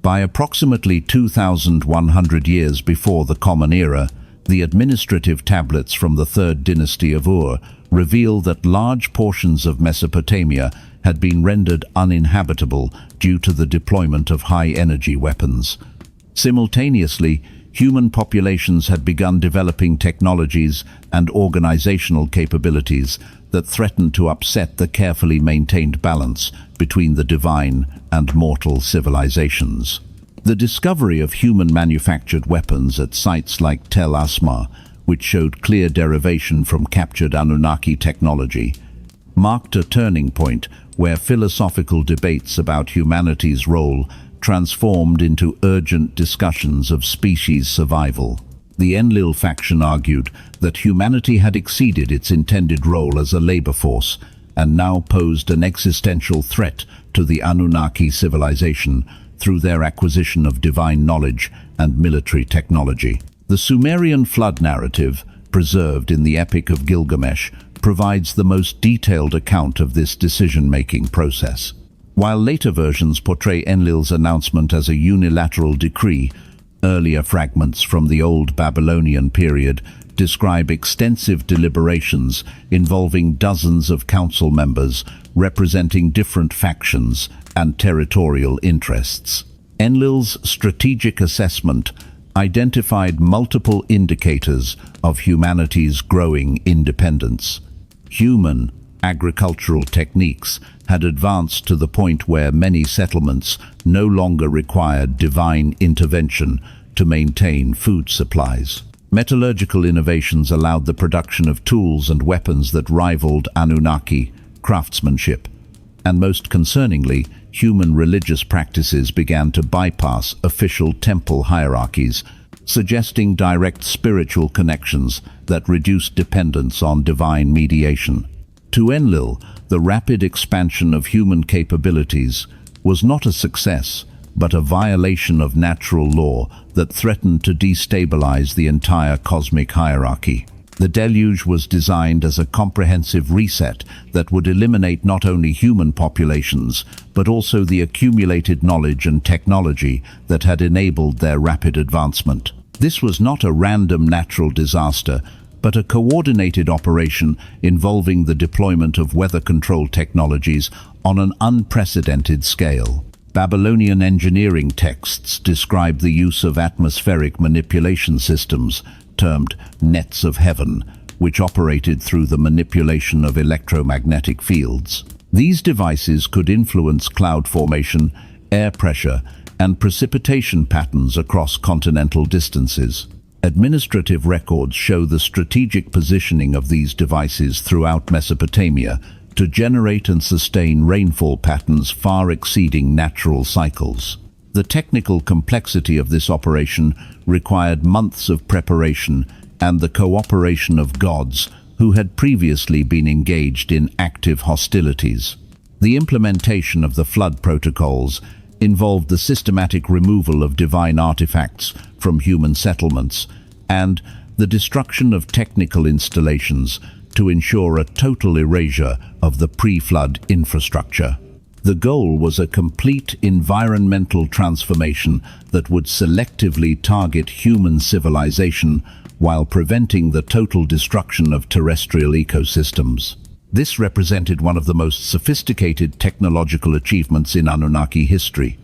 Speaker 1: By approximately 2,100 years before the Common Era, the administrative tablets from the Third Dynasty of Ur reveal that large portions of Mesopotamia had been rendered uninhabitable due to the deployment of high-energy weapons. Simultaneously, human populations had begun developing technologies and organizational capabilities that threatened to upset the carefully maintained balance between the divine and mortal civilizations. The discovery of human-manufactured weapons at sites like Tel Asma, which showed clear derivation from captured Anunnaki technology, marked a turning point where philosophical debates about humanity's role transformed into urgent discussions of species survival. The Enlil faction argued that humanity had exceeded its intended role as a labor force and now posed an existential threat to the Anunnaki civilization through their acquisition of divine knowledge and military technology. The Sumerian flood narrative, preserved in the Epic of Gilgamesh, provides the most detailed account of this decision-making process. While later versions portray Enlil's announcement as a unilateral decree, earlier fragments from the Old Babylonian period describe extensive deliberations involving dozens of council members representing different factions and territorial interests. Enlil's strategic assessment identified multiple indicators of humanity's growing independence. Human agricultural techniques had advanced to the point where many settlements no longer required divine intervention to maintain food supplies. Metallurgical innovations allowed the production of tools and weapons that rivaled Anunnaki craftsmanship, and most concerningly, human religious practices began to bypass official temple hierarchies, suggesting direct spiritual connections that reduced dependence on divine mediation. To Enlil, the rapid expansion of human capabilities was not a success, but a violation of natural law that threatened to destabilize the entire cosmic hierarchy. The deluge was designed as a comprehensive reset that would eliminate not only human populations, but also the accumulated knowledge and technology that had enabled their rapid advancement. This was not a random natural disaster, but a coordinated operation involving the deployment of weather control technologies on an unprecedented scale. Babylonian engineering texts describe the use of atmospheric manipulation systems, termed nets of heaven, which operated through the manipulation of electromagnetic fields. These devices could influence cloud formation, air pressure, and precipitation patterns across continental distances. Administrative records show the strategic positioning of these devices throughout Mesopotamia to generate and sustain rainfall patterns far exceeding natural cycles. The technical complexity of this operation required months of preparation and the cooperation of gods who had previously been engaged in active hostilities. The implementation of the flood protocols involved the systematic removal of divine artifacts from human settlements and the destruction of technical installations to ensure a total erasure of the pre-flood infrastructure. The goal was a complete environmental transformation that would selectively target human civilization while preventing the total destruction of terrestrial ecosystems. This represented one of the most sophisticated technological achievements in Anunnaki history,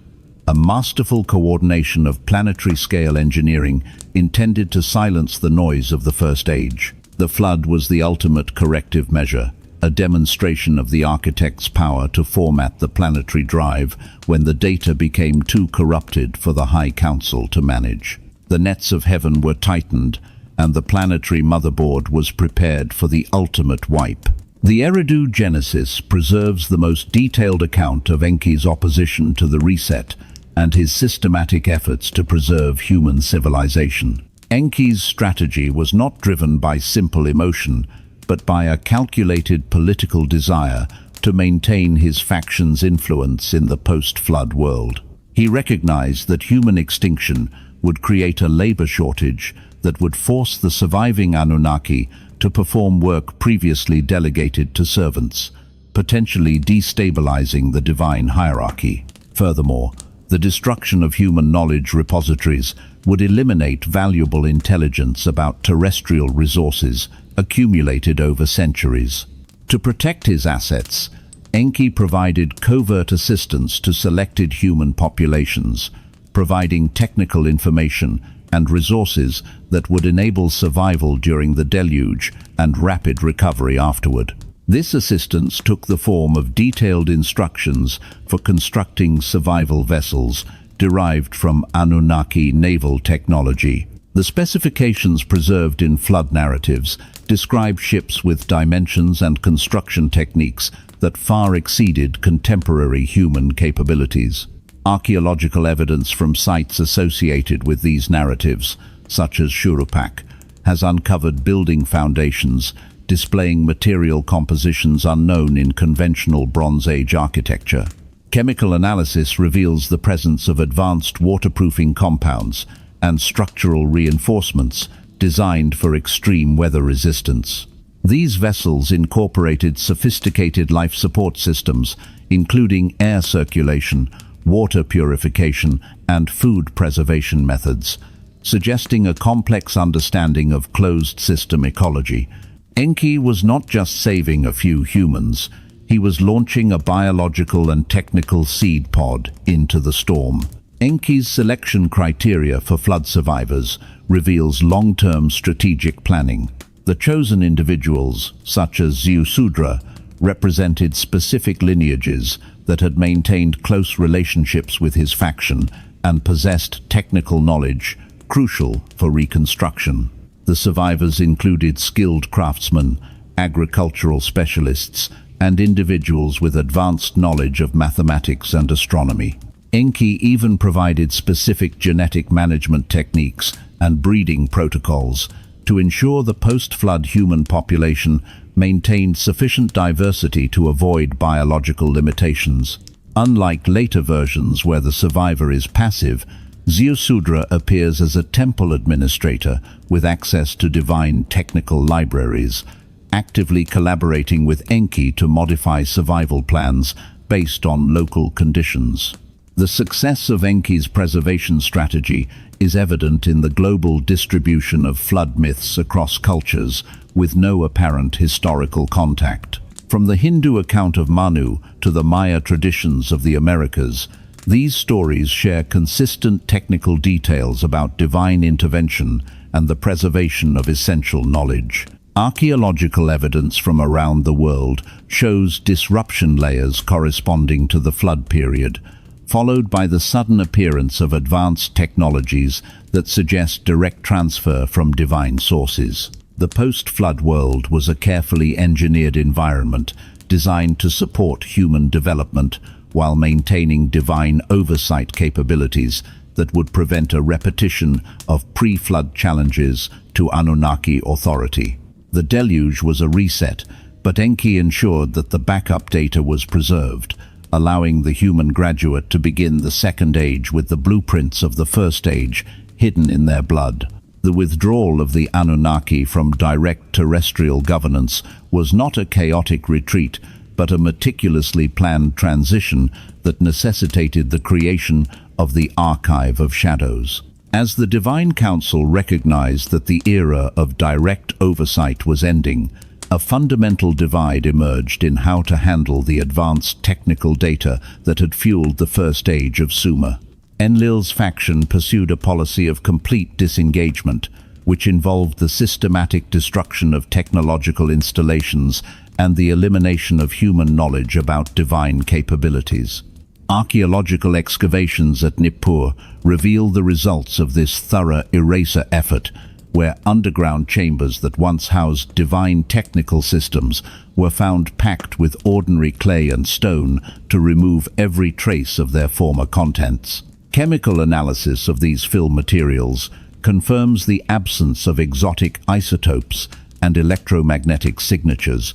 Speaker 1: a masterful coordination of planetary-scale engineering intended to silence the noise of the First Age. The flood was the ultimate corrective measure, a demonstration of the architect's power to format the planetary drive when the data became too corrupted for the High Council to manage. The nets of heaven were tightened, and the planetary motherboard was prepared for the ultimate wipe. The Eridu Genesis preserves the most detailed account of Enki's opposition to the reset and his systematic efforts to preserve human civilization. Enki's strategy was not driven by simple emotion, but by a calculated political desire to maintain his faction's influence in the post-flood world. He recognized that human extinction would create a labor shortage that would force the surviving Anunnaki to perform work previously delegated to servants, potentially destabilizing the divine hierarchy. Furthermore, the destruction of human knowledge repositories would eliminate valuable intelligence about terrestrial resources accumulated over centuries. To protect his assets, Enki provided covert assistance to selected human populations, providing technical information and resources that would enable survival during the deluge and rapid recovery afterward. This assistance took the form of detailed instructions for constructing survival vessels derived from Anunnaki naval technology. The specifications preserved in flood narratives describe ships with dimensions and construction techniques that far exceeded contemporary human capabilities. Archaeological evidence from sites associated with these narratives, such as Shurupak, has uncovered building foundations displaying material compositions unknown in conventional Bronze Age architecture. Chemical analysis reveals the presence of advanced waterproofing compounds and structural reinforcements designed for extreme weather resistance. These vessels incorporated sophisticated life support systems, including air circulation, water purification, and food preservation methods, suggesting a complex understanding of closed-system ecology. Enki was not just saving a few humans, he was launching a biological and technical seed pod into the storm. Enki's selection criteria for flood survivors reveals long-term strategic planning. The chosen individuals, such as Ziusudra, represented specific lineages that had maintained close relationships with his faction and possessed technical knowledge crucial for reconstruction. The survivors included skilled craftsmen, agricultural specialists, and individuals with advanced knowledge of mathematics and astronomy. Enki even provided specific genetic management techniques and breeding protocols to ensure the post-flood human population maintained sufficient diversity to avoid biological limitations. Unlike later versions where the survivor is passive, Ziusudra appears as a temple administrator with access to divine technical libraries, actively collaborating with Enki to modify survival plans based on local conditions. The success of Enki's preservation strategy is evident in the global distribution of flood myths across cultures with no apparent historical contact. From the Hindu account of Manu to the Maya traditions of the Americas, these stories share consistent technical details about divine intervention and the preservation of essential knowledge. Archaeological evidence from around the world shows disruption layers corresponding to the flood period, followed by the sudden appearance of advanced technologies that suggest direct transfer from divine sources. The post-flood world was a carefully engineered environment designed to support human development while maintaining divine oversight capabilities that would prevent a repetition of pre-flood challenges to Anunnaki authority. The deluge was a reset, but Enki ensured that the backup data was preserved, allowing the human graduate to begin the second age with the blueprints of the first age hidden in their blood. The withdrawal of the Anunnaki from direct terrestrial governance was not a chaotic retreat, but a meticulously planned transition that necessitated the creation of the Archive of Shadows. As the Divine Council recognized that the era of direct oversight was ending, a fundamental divide emerged in how to handle the advanced technical data that had fueled the first age of Sumer. Enlil's faction pursued a policy of complete disengagement, which involved the systematic destruction of technological installations and the elimination of human knowledge about divine capabilities. Archaeological excavations at Nippur reveal the results of this thorough eraser effort, where underground chambers that once housed divine technical systems were found packed with ordinary clay and stone to remove every trace of their former contents. Chemical analysis of these fill materials confirms the absence of exotic isotopes and electromagnetic signatures,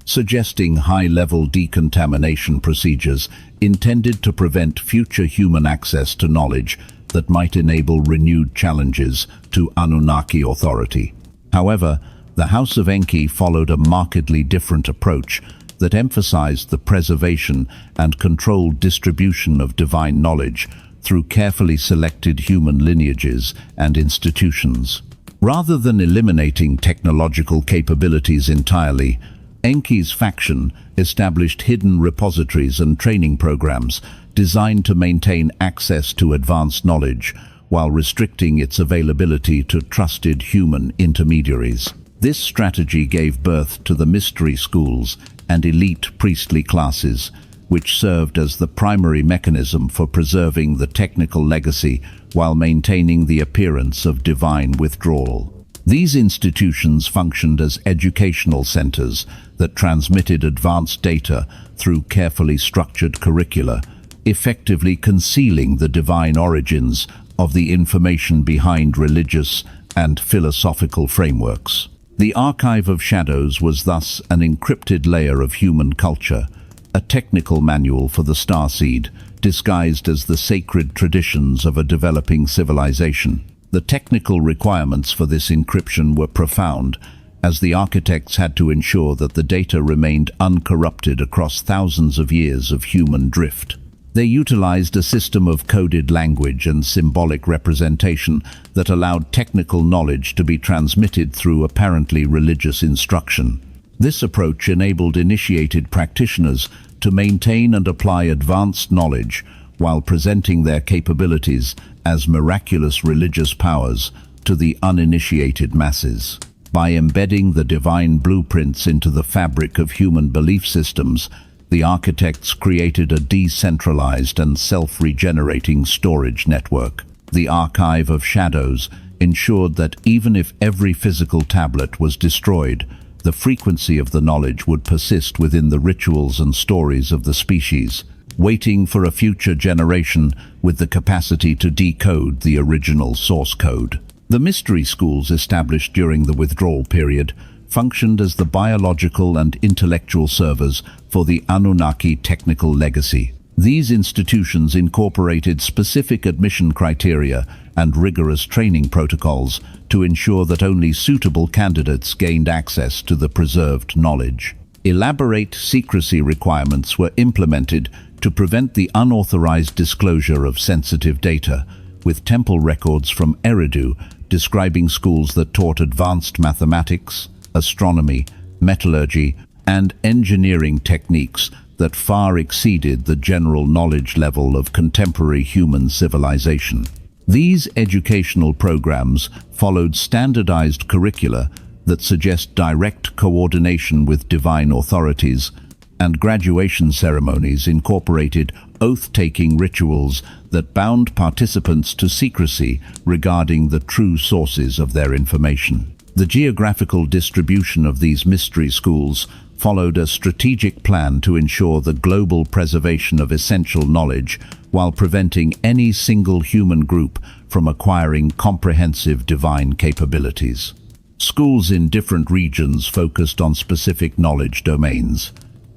Speaker 1: suggesting high-level decontamination procedures intended to prevent future human access to knowledge that might enable renewed challenges to Anunnaki authority. However, the House of Enki followed a markedly different approach that emphasized the preservation and controlled distribution of divine knowledge through carefully selected human lineages and institutions. Rather than eliminating technological capabilities entirely, Enki's faction established hidden repositories and training programs designed to maintain access to advanced knowledge while restricting its availability to trusted human intermediaries. This strategy gave birth to the mystery schools and elite priestly classes, which served as the primary mechanism for preserving the technical legacy while maintaining the appearance of divine withdrawal. These institutions functioned as educational centers that transmitted advanced data through carefully structured curricula, effectively concealing the divine origins of the information behind religious and philosophical frameworks. The Archive of Shadows was thus an encrypted layer of human culture, a technical manual for the starseed, disguised as the sacred traditions of a developing civilization. The technical requirements for this encryption were profound, as the architects had to ensure that the data remained uncorrupted across thousands of years of human drift. They utilized a system of coded language and symbolic representation that allowed technical knowledge to be transmitted through apparently religious instruction. This approach enabled initiated practitioners to maintain and apply advanced knowledge while presenting their capabilities as miraculous religious powers to the uninitiated masses. By embedding the divine blueprints into the fabric of human belief systems, the architects created a decentralized and self-regenerating storage network. The Archive of Shadows ensured that even if every physical tablet was destroyed, the frequency of the knowledge would persist within the rituals and stories of the species, waiting for a future generation with the capacity to decode the original source code. The mystery schools established during the withdrawal period functioned as the biological and intellectual servers for the Anunnaki technical legacy. These institutions incorporated specific admission criteria and rigorous training protocols to ensure that only suitable candidates gained access to the preserved knowledge. Elaborate secrecy requirements were implemented to prevent the unauthorized disclosure of sensitive data, with temple records from Eridu describing schools that taught advanced mathematics, astronomy, metallurgy, and engineering techniques that far exceeded the general knowledge level of contemporary human civilization. These educational programs followed standardized curricula that suggest direct coordination with divine authorities, and graduation ceremonies incorporated oath-taking rituals that bound participants to secrecy regarding the true sources of their information. The geographical distribution of these mystery schools followed a strategic plan to ensure the global preservation of essential knowledge while preventing any single human group from acquiring comprehensive divine capabilities. Schools in different regions focused on specific knowledge domains.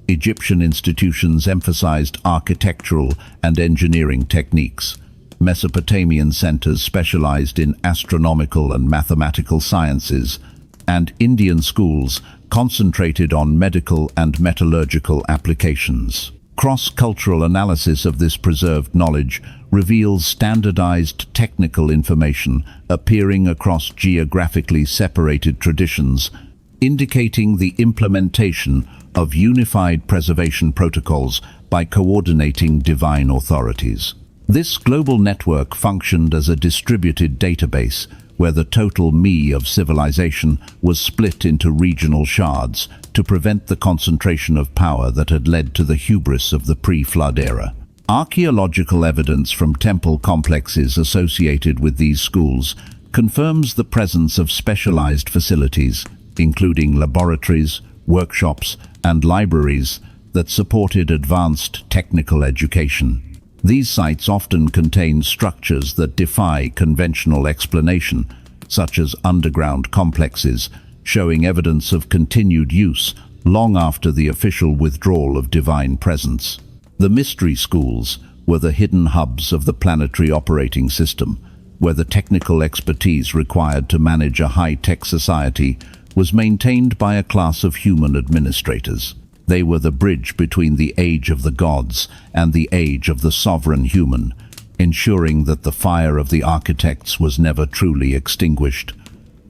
Speaker 1: Egyptian institutions emphasized architectural and engineering techniques. Mesopotamian centers specialized in astronomical and mathematical sciences, and Indian schools concentrated on medical and metallurgical applications. Cross-cultural analysis of this preserved knowledge reveals standardized technical information appearing across geographically separated traditions, indicating the implementation of unified preservation protocols by coordinating divine authorities. This global network functioned as a distributed database where the total me of civilization was split into regional shards to prevent the concentration of power that had led to the hubris of the pre-flood era. Archaeological evidence from temple complexes associated with these schools confirms the presence of specialized facilities, including laboratories, workshops, and libraries that supported advanced technical education. These sites often contain structures that defy conventional explanation, such as underground complexes, showing evidence of continued use long after the official withdrawal of divine presence. The mystery schools were the hidden hubs of the planetary operating system, where the technical expertise required to manage a high-tech society was maintained by a class of human administrators. They were the bridge between the age of the gods and the age of the sovereign human, ensuring that the fire of the architects was never truly extinguished,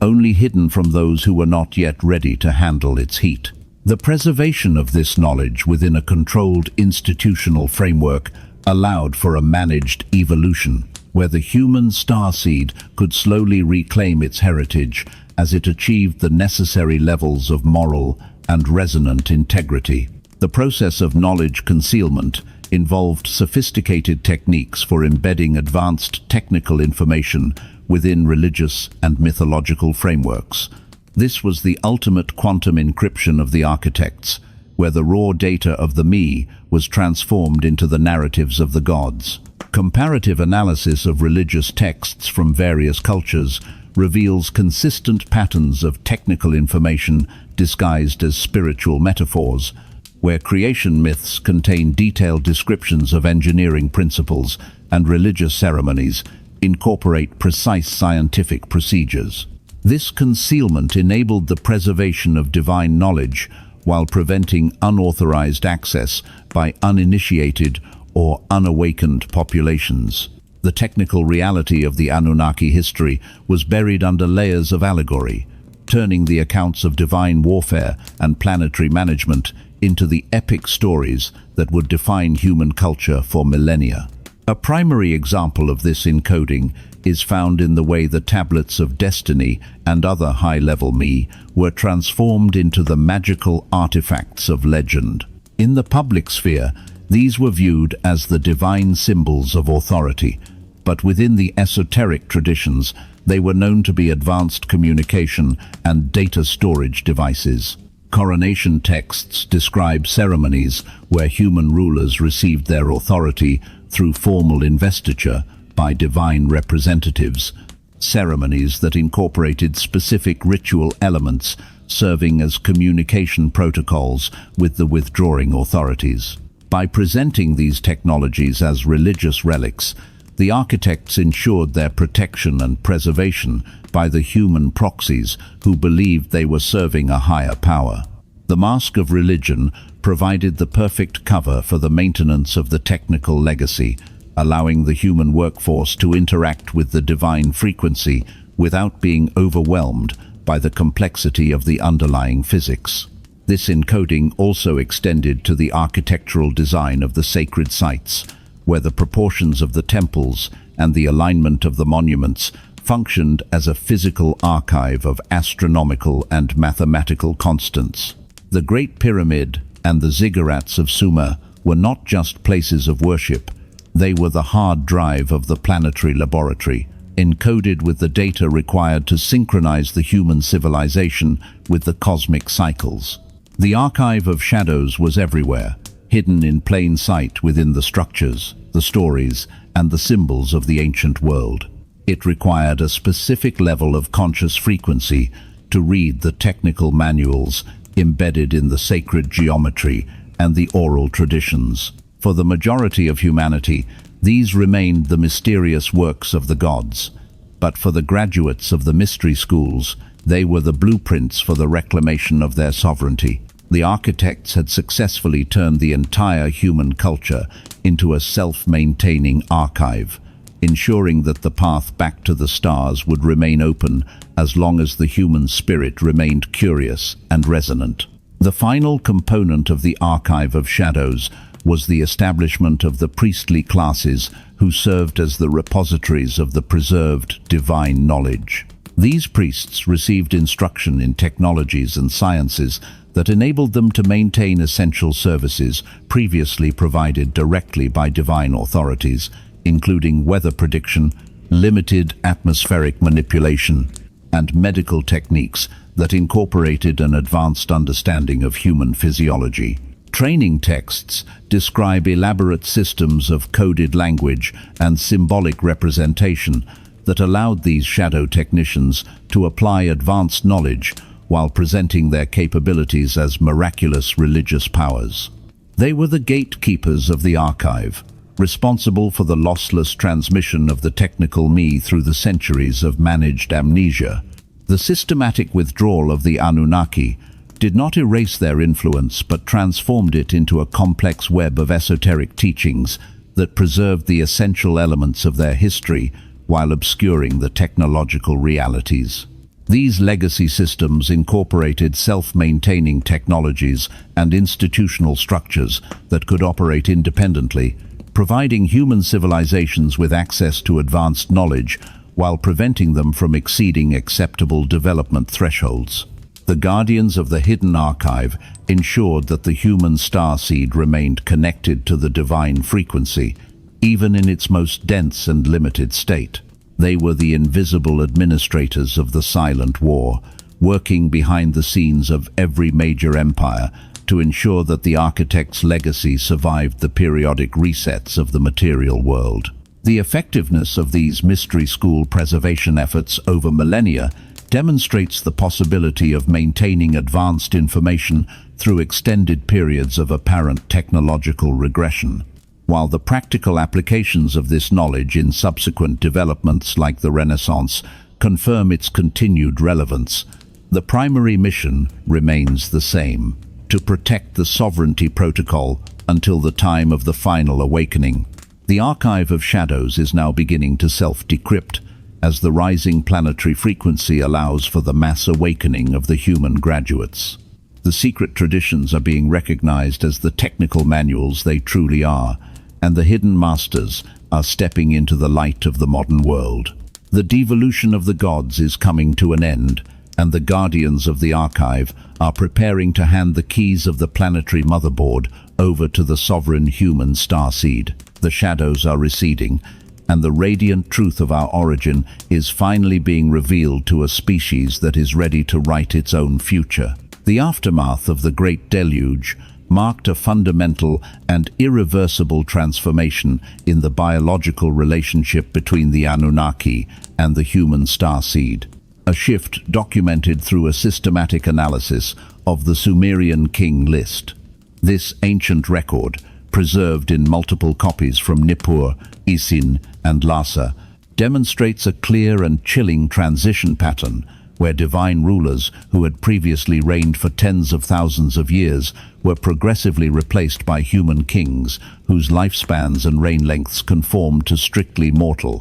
Speaker 1: only hidden from those who were not yet ready to handle its heat. The preservation of this knowledge within a controlled institutional framework allowed for a managed evolution, where the human starseed could slowly reclaim its heritage as it achieved the necessary levels of moral and resonant integrity. The process of knowledge concealment involved sophisticated techniques for embedding advanced technical information within religious and mythological frameworks. This was the ultimate quantum encryption of the architects, where the raw data of the me was transformed into the narratives of the gods. Comparative analysis of religious texts from various cultures reveals consistent patterns of technical information disguised as spiritual metaphors, where creation myths contain detailed descriptions of engineering principles and religious ceremonies incorporate precise scientific procedures. This concealment enabled the preservation of divine knowledge while preventing unauthorized access by uninitiated or unawakened populations. The technical reality of the Anunnaki history was buried under layers of allegory, turning the accounts of divine warfare and planetary management into the epic stories that would define human culture for millennia. A primary example of this encoding is found in the way the tablets of destiny and other high-level me were transformed into the magical artifacts of legend. In the public sphere, these were viewed as the divine symbols of authority, but within the esoteric traditions, they were known to be advanced communication and data storage devices. Coronation texts describe ceremonies where human rulers received their authority through formal investiture by divine representatives, ceremonies that incorporated specific ritual elements serving as communication protocols with the withdrawing authorities. By presenting these technologies as religious relics, the architects ensured their protection and preservation by the human proxies who believed they were serving a higher power. The mask of religion provided the perfect cover for the maintenance of the technical legacy, allowing the human workforce to interact with the divine frequency without being overwhelmed by the complexity of the underlying physics. This encoding also extended to the architectural design of the sacred sites, where the proportions of the temples and the alignment of the monuments functioned as a physical archive of astronomical and mathematical constants. The Great Pyramid and the ziggurats of Sumer were not just places of worship, they were the hard drive of the planetary laboratory, encoded with the data required to synchronize the human civilization with the cosmic cycles. The archive of shadows was everywhere, hidden in plain sight within the structures, the stories, and the symbols of the ancient world. It required a specific level of conscious frequency to read the technical manuals embedded in the sacred geometry and the oral traditions. For the majority of humanity, these remained the mysterious works of the gods. But for the graduates of the mystery schools, they were the blueprints for the reclamation of their sovereignty. The architects had successfully turned the entire human culture into a self-maintaining archive, ensuring that the path back to the stars would remain open as long as the human spirit remained curious and resonant. The final component of the archive of shadows was the establishment of the priestly classes who served as the repositories of the preserved divine knowledge. These priests received instruction in technologies and sciences that enabled them to maintain essential services previously provided directly by divine authorities, including weather prediction, limited atmospheric manipulation, and medical techniques that incorporated an advanced understanding of human physiology. Training texts describe elaborate systems of coded language and symbolic representation that allowed these shadow technicians to apply advanced knowledge while presenting their capabilities as miraculous religious powers. They were the gatekeepers of the archive, responsible for the lossless transmission of the technical me through the centuries of managed amnesia. The systematic withdrawal of the Anunnaki did not erase their influence but transformed it into a complex web of esoteric teachings that preserved the essential elements of their history while obscuring the technological realities. These legacy systems incorporated self-maintaining technologies and institutional structures that could operate independently, providing human civilizations with access to advanced knowledge while preventing them from exceeding acceptable development thresholds. The guardians of the hidden archive ensured that the human starseed remained connected to the divine frequency, even in its most dense and limited state. They were the invisible administrators of the silent war, working behind the scenes of every major empire to ensure that the architect's legacy survived the periodic resets of the material world. The effectiveness of these mystery school preservation efforts over millennia demonstrates the possibility of maintaining advanced information through extended periods of apparent technological regression. While the practical applications of this knowledge in subsequent developments like the Renaissance confirm its continued relevance, the primary mission remains the same: to protect the sovereignty protocol until the time of the final awakening. The archive of shadows is now beginning to self-decrypt, as the rising planetary frequency allows for the mass awakening of the human graduates. The secret traditions are being recognized as the technical manuals they truly are, and the hidden masters are stepping into the light of the modern world. The devolution of the gods is coming to an end, and the guardians of the archive are preparing to hand the keys of the planetary motherboard over to the sovereign human starseed. The shadows are receding, and the radiant truth of our origin is finally being revealed to a species that is ready to write its own future. The aftermath of the Great Deluge marked a fundamental and irreversible transformation in the biological relationship between the Anunnaki and the human starseed. A shift documented through a systematic analysis of the Sumerian king list. This ancient record, preserved in multiple copies from Nippur, Isin, and Lhasa, demonstrates a clear and chilling transition pattern where divine rulers who had previously reigned for tens of thousands of years were progressively replaced by human kings whose lifespans and reign lengths conformed to strictly mortal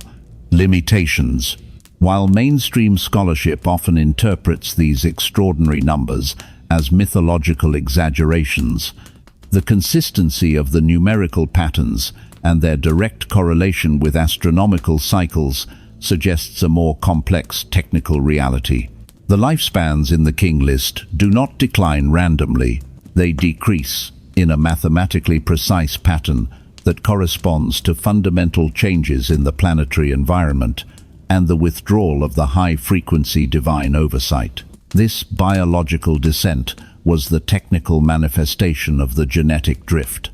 Speaker 1: limitations. While mainstream scholarship often interprets these extraordinary numbers as mythological exaggerations, the consistency of the numerical patterns and their direct correlation with astronomical cycles suggests a more complex technical reality. The lifespans in the king list do not decline randomly. They decrease in a mathematically precise pattern that corresponds to fundamental changes in the planetary environment and the withdrawal of the high-frequency divine oversight. This biological descent was the technical manifestation of the genetic drift,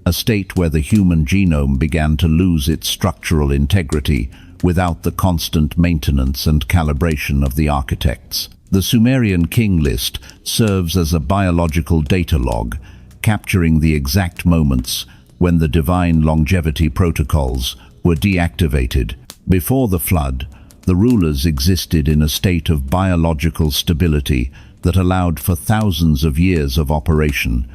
Speaker 1: a state where the human genome began to lose its structural integrity without the constant maintenance and calibration of the architects. The Sumerian king list serves as a biological data log, capturing the exact moments when the divine longevity protocols were deactivated. Before the flood, the rulers existed in a state of biological stability that allowed for thousands of years of operation.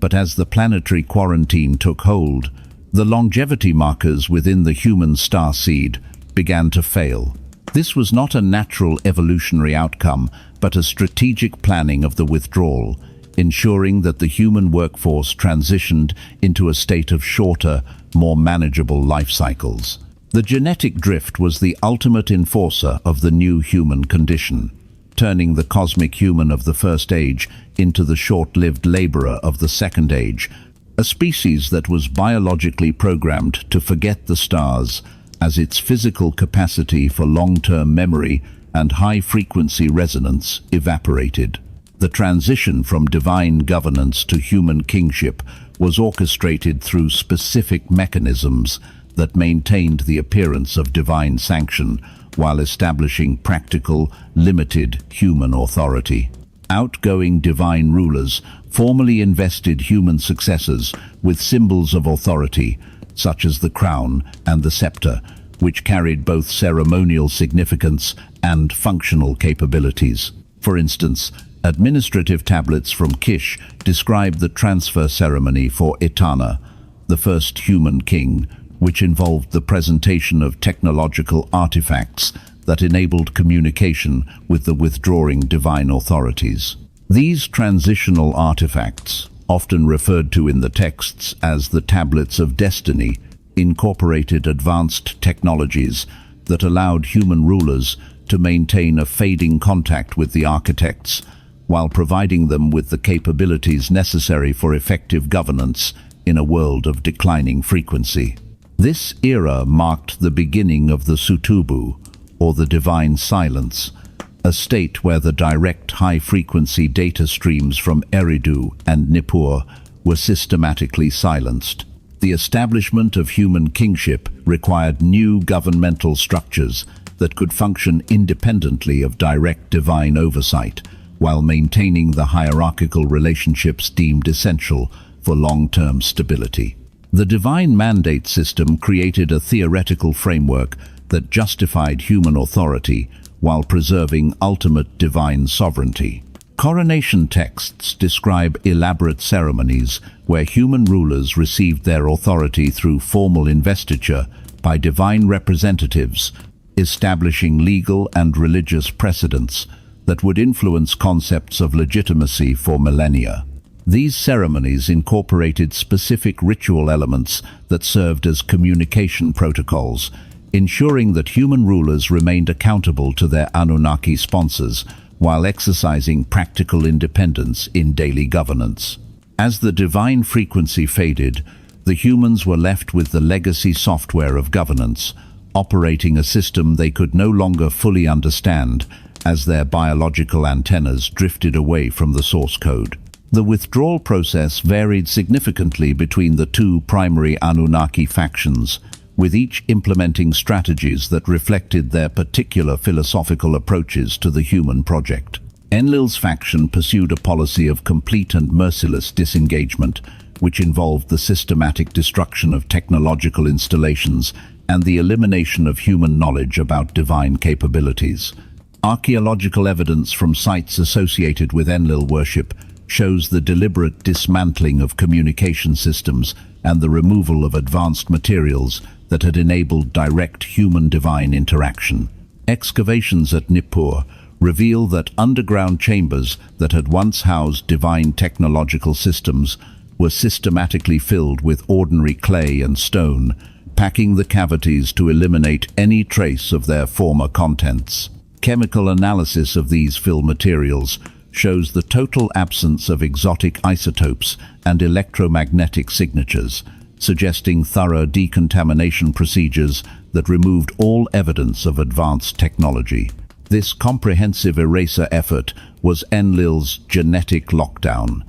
Speaker 1: But as the planetary quarantine took hold, the longevity markers within the human starseed began to fail. This was not a natural evolutionary outcome, but a strategic planning of the withdrawal, ensuring that the human workforce transitioned into a state of shorter, more manageable life cycles. The genetic drift was the ultimate enforcer of the new human condition, turning the cosmic human of the first age into the short-lived laborer of the second age, a species that was biologically programmed to forget the stars as its physical capacity for long-term memory and high-frequency resonance evaporated. The transition from divine governance to human kingship was orchestrated through specific mechanisms that maintained the appearance of divine sanction while establishing practical, limited human authority. Outgoing divine rulers formally invested human successors with symbols of authority, such as the crown and the scepter, which carried both ceremonial significance and functional capabilities. For instance, administrative tablets from Kish describe the transfer ceremony for Etana, the first human king, which involved the presentation of technological artifacts that enabled communication with the withdrawing divine authorities. These transitional artifacts, often referred to in the texts as the Tablets of Destiny, incorporated advanced technologies that allowed human rulers to maintain a fading contact with the architects, while providing them with the capabilities necessary for effective governance in a world of declining frequency. This era marked the beginning of the Sutubu, or the divine silence, a state where the direct high-frequency data streams from Eridu and Nippur were systematically silenced. The establishment of human kingship required new governmental structures that could function independently of direct divine oversight, while maintaining the hierarchical relationships deemed essential for long-term stability. The divine mandate system created a theoretical framework that justified human authority while preserving ultimate divine sovereignty. Coronation texts describe elaborate ceremonies where human rulers received their authority through formal investiture by divine representatives, establishing legal and religious precedents that would influence concepts of legitimacy for millennia. These ceremonies incorporated specific ritual elements that served as communication protocols, ensuring that human rulers remained accountable to their Anunnaki sponsors while exercising practical independence in daily governance. As the divine frequency faded, the humans were left with the legacy software of governance, operating a system they could no longer fully understand as their biological antennas drifted away from the source code. The withdrawal process varied significantly between the two primary Anunnaki factions, with each implementing strategies that reflected their particular philosophical approaches to the human project. Enlil's faction pursued a policy of complete and merciless disengagement, which involved the systematic destruction of technological installations and the elimination of human knowledge about divine capabilities. Archaeological evidence from sites associated with Enlil worship shows the deliberate dismantling of communication systems and the removal of advanced materials that had enabled direct human-divine interaction. Excavations at Nippur reveal that underground chambers that had once housed divine technological systems were systematically filled with ordinary clay and stone, packing the cavities to eliminate any trace of their former contents. Chemical analysis of these fill materials shows the total absence of exotic isotopes and electromagnetic signatures, suggesting thorough decontamination procedures that removed all evidence of advanced technology. This comprehensive eraser effort was Enlil's genetic lockdown,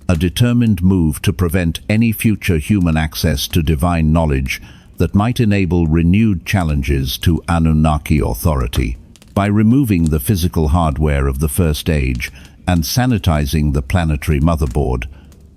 Speaker 1: a determined move to prevent any future human access to divine knowledge that might enable renewed challenges to Anunnaki authority. By removing the physical hardware of the First Age and sanitizing the planetary motherboard,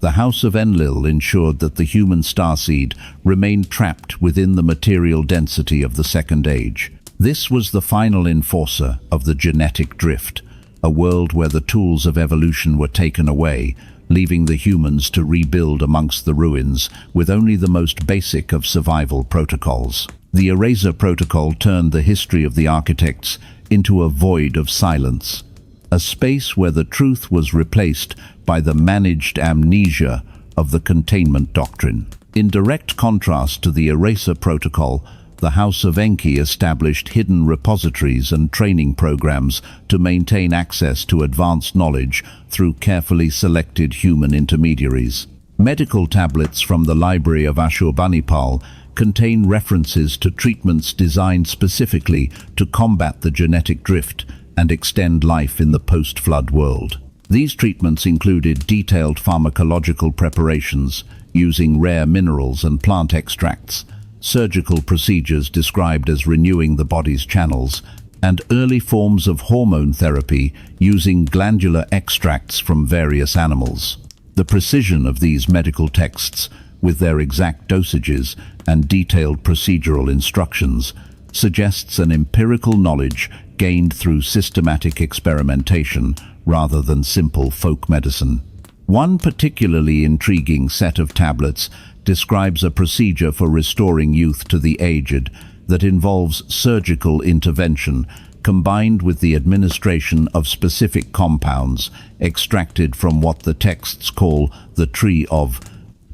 Speaker 1: the House of Enlil ensured that the human starseed remained trapped within the material density of the Second Age. This was the final enforcer of the genetic drift, a world where the tools of evolution were taken away, leaving the humans to rebuild amongst the ruins with only the most basic of survival protocols. The Eraser Protocol turned the history of the architects into a void of silence, a space where the truth was replaced by the managed amnesia of the containment doctrine. In direct contrast to the Eraser Protocol, the House of Enki established hidden repositories and training programs to maintain access to advanced knowledge through carefully selected human intermediaries. Medical tablets from the Library of Ashurbanipal contain references to treatments designed specifically to combat the genetic drift and extend life in the post-flood world. These treatments included detailed pharmacological preparations using rare minerals and plant extracts, surgical procedures described as renewing the body's channels, and early forms of hormone therapy using glandular extracts from various animals. The precision of these medical texts, with their exact dosages and detailed procedural instructions, suggests an empirical knowledge gained through systematic experimentation rather than simple folk medicine. One particularly intriguing set of tablets describes a procedure for restoring youth to the aged that involves surgical intervention combined with the administration of specific compounds extracted from what the texts call the tree of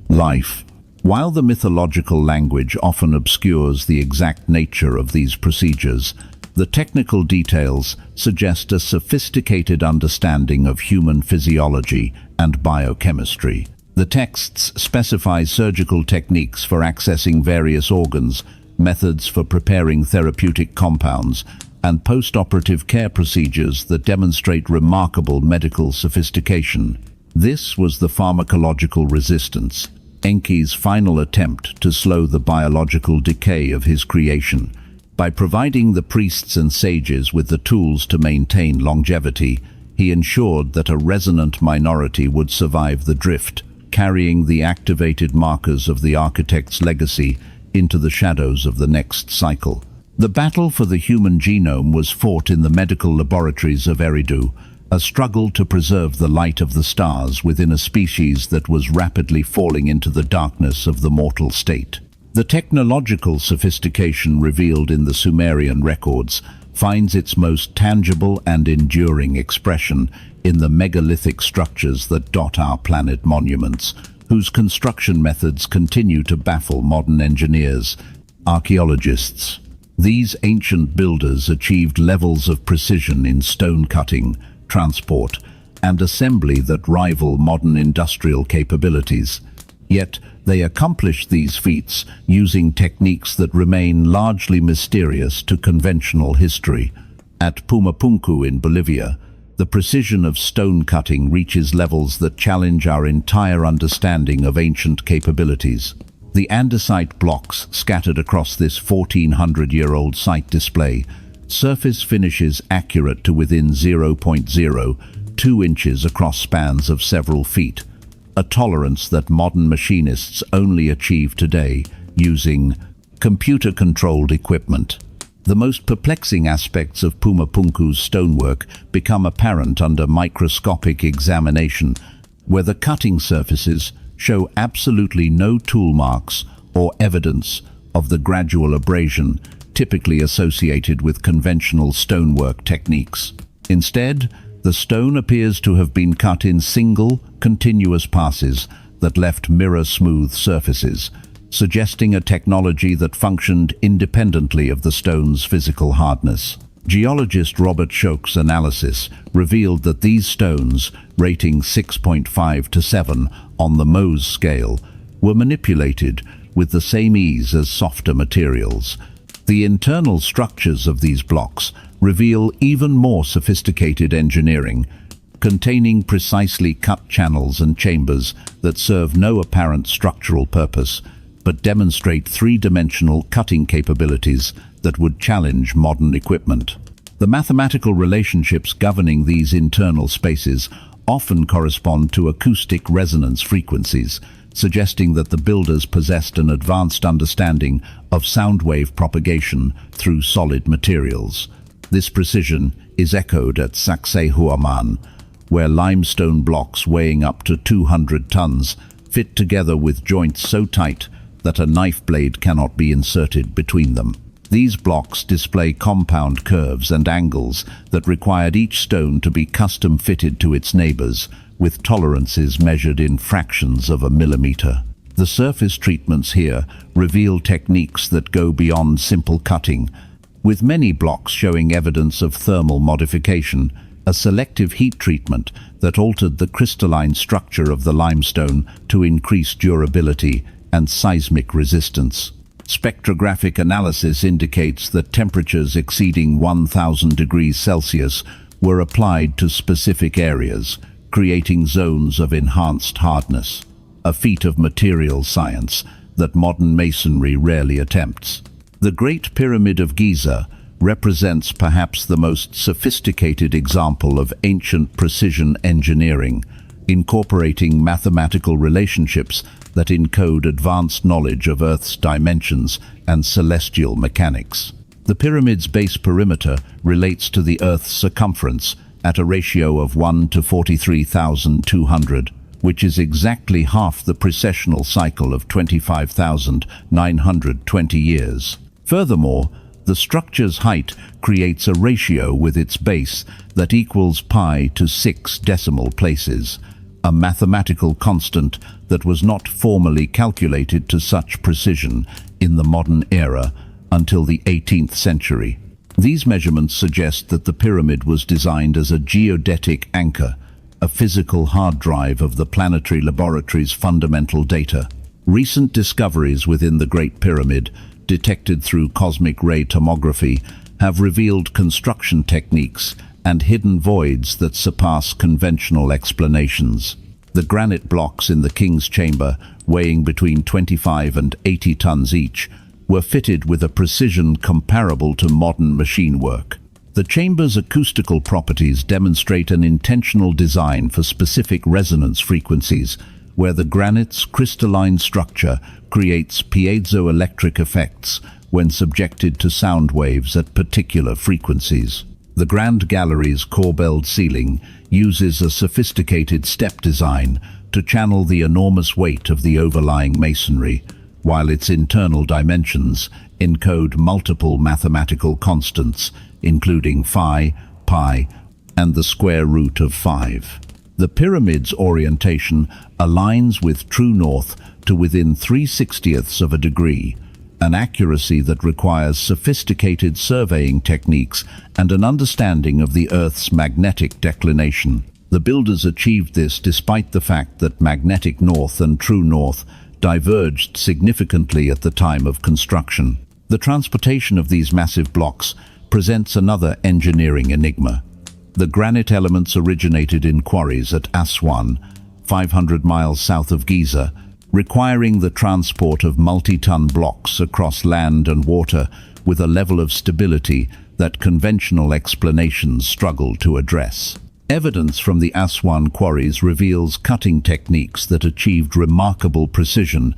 Speaker 1: life. While the mythological language often obscures the exact nature of these procedures, the technical details suggest a sophisticated understanding of human physiology and biochemistry. The texts specify surgical techniques for accessing various organs, methods for preparing therapeutic compounds, and post-operative care procedures that demonstrate remarkable medical sophistication. This was the pharmacological resistance, Enki's final attempt to slow the biological decay of his creation. By providing the priests and sages with the tools to maintain longevity, he ensured that a resonant minority would survive the drift, carrying the activated markers of the architect's legacy into the shadows of the next cycle. The battle for the human genome was fought in the medical laboratories of Eridu, a struggle to preserve the light of the stars within a species that was rapidly falling into the darkness of the mortal state. The technological sophistication revealed in the Sumerian records finds its most tangible and enduring expression in the megalithic structures that dot our planet monuments, whose construction methods continue to baffle modern engineers, archaeologists. These ancient builders achieved levels of precision in stone cutting, transport, and assembly that rival modern industrial capabilities. Yet, they accomplished these feats using techniques that remain largely mysterious to conventional history. At Pumapunku in Bolivia, the precision of stone cutting reaches levels that challenge our entire understanding of ancient capabilities. The andesite blocks scattered across this 1,400-year-old site display surface finishes accurate to within 0.02 inches across spans of several feet, a tolerance that modern machinists only achieve today using computer-controlled equipment. The most perplexing aspects of Pumapunku's stonework become apparent under microscopic examination, where the cutting surfaces show absolutely no tool marks or evidence of the gradual abrasion typically associated with conventional stonework techniques. Instead, the stone appears to have been cut in single, continuous passes that left mirror-smooth surfaces, suggesting a technology that functioned independently of the stone's physical hardness. Geologist Robert Schoch's analysis revealed that these stones, rating 6.5 to 7 on the Mohs scale, were manipulated with the same ease as softer materials. The internal structures of these blocks reveal even more sophisticated engineering, containing precisely cut channels and chambers that serve no apparent structural purpose, but demonstrate three-dimensional cutting capabilities that would challenge modern equipment. The mathematical relationships governing these internal spaces often correspond to acoustic resonance frequencies, suggesting that the builders possessed an advanced understanding of sound wave propagation through solid materials. This precision is echoed at Sacsayhuaman, where limestone blocks weighing up to 200 tons fit together with joints so tight that a knife blade cannot be inserted between them. These blocks display compound curves and angles that required each stone to be custom fitted to its neighbors, with tolerances measured in fractions of a millimeter. The surface treatments here reveal techniques that go beyond simple cutting, with many blocks showing evidence of thermal modification, a selective heat treatment that altered the crystalline structure of the limestone to increase durability and seismic resistance. Spectrographic analysis indicates that temperatures exceeding 1,000 degrees Celsius were applied to specific areas, creating zones of enhanced hardness, a feat of material science that modern masonry rarely attempts. The Great Pyramid of Giza represents perhaps the most sophisticated example of ancient precision engineering, incorporating mathematical relationships that encode advanced knowledge of Earth's dimensions and celestial mechanics. The pyramid's base perimeter relates to the Earth's circumference at a ratio of 1 to 43,200, which is exactly half the precessional cycle of 25,920 years. Furthermore, the structure's height creates a ratio with its base that equals pi to 6 decimal places, a mathematical constant that was not formally calculated to such precision in the modern era until the 18th century. These measurements suggest that the pyramid was designed as a geodetic anchor, a physical hard drive of the planetary laboratory's fundamental data. Recent discoveries within the Great Pyramid, detected through cosmic ray tomography, have revealed construction techniques and hidden voids that surpass conventional explanations. The granite blocks in the King's Chamber, weighing between 25 and 80 tons each, were fitted with a precision comparable to modern machine work. The chamber's acoustical properties demonstrate an intentional design for specific resonance frequencies, where the granite's crystalline structure creates piezoelectric effects when subjected to sound waves at particular frequencies. The Grand Gallery's corbelled ceiling uses a sophisticated step design to channel the enormous weight of the overlying masonry, while its internal dimensions encode multiple mathematical constants, including phi, pi, and the square root of 5. The pyramid's orientation aligns with true north to within 3/60ths of a degree, an accuracy that requires sophisticated surveying techniques and an understanding of the Earth's magnetic declination. The builders achieved this despite the fact that magnetic north and true north diverged significantly at the time of construction. The transportation of these massive blocks presents another engineering enigma. The granite elements originated in quarries at Aswan, 500 miles south of Giza, requiring the transport of multi-ton blocks across land and water with a level of stability that conventional explanations struggle to address. Evidence from the Aswan quarries reveals cutting techniques that achieved remarkable precision,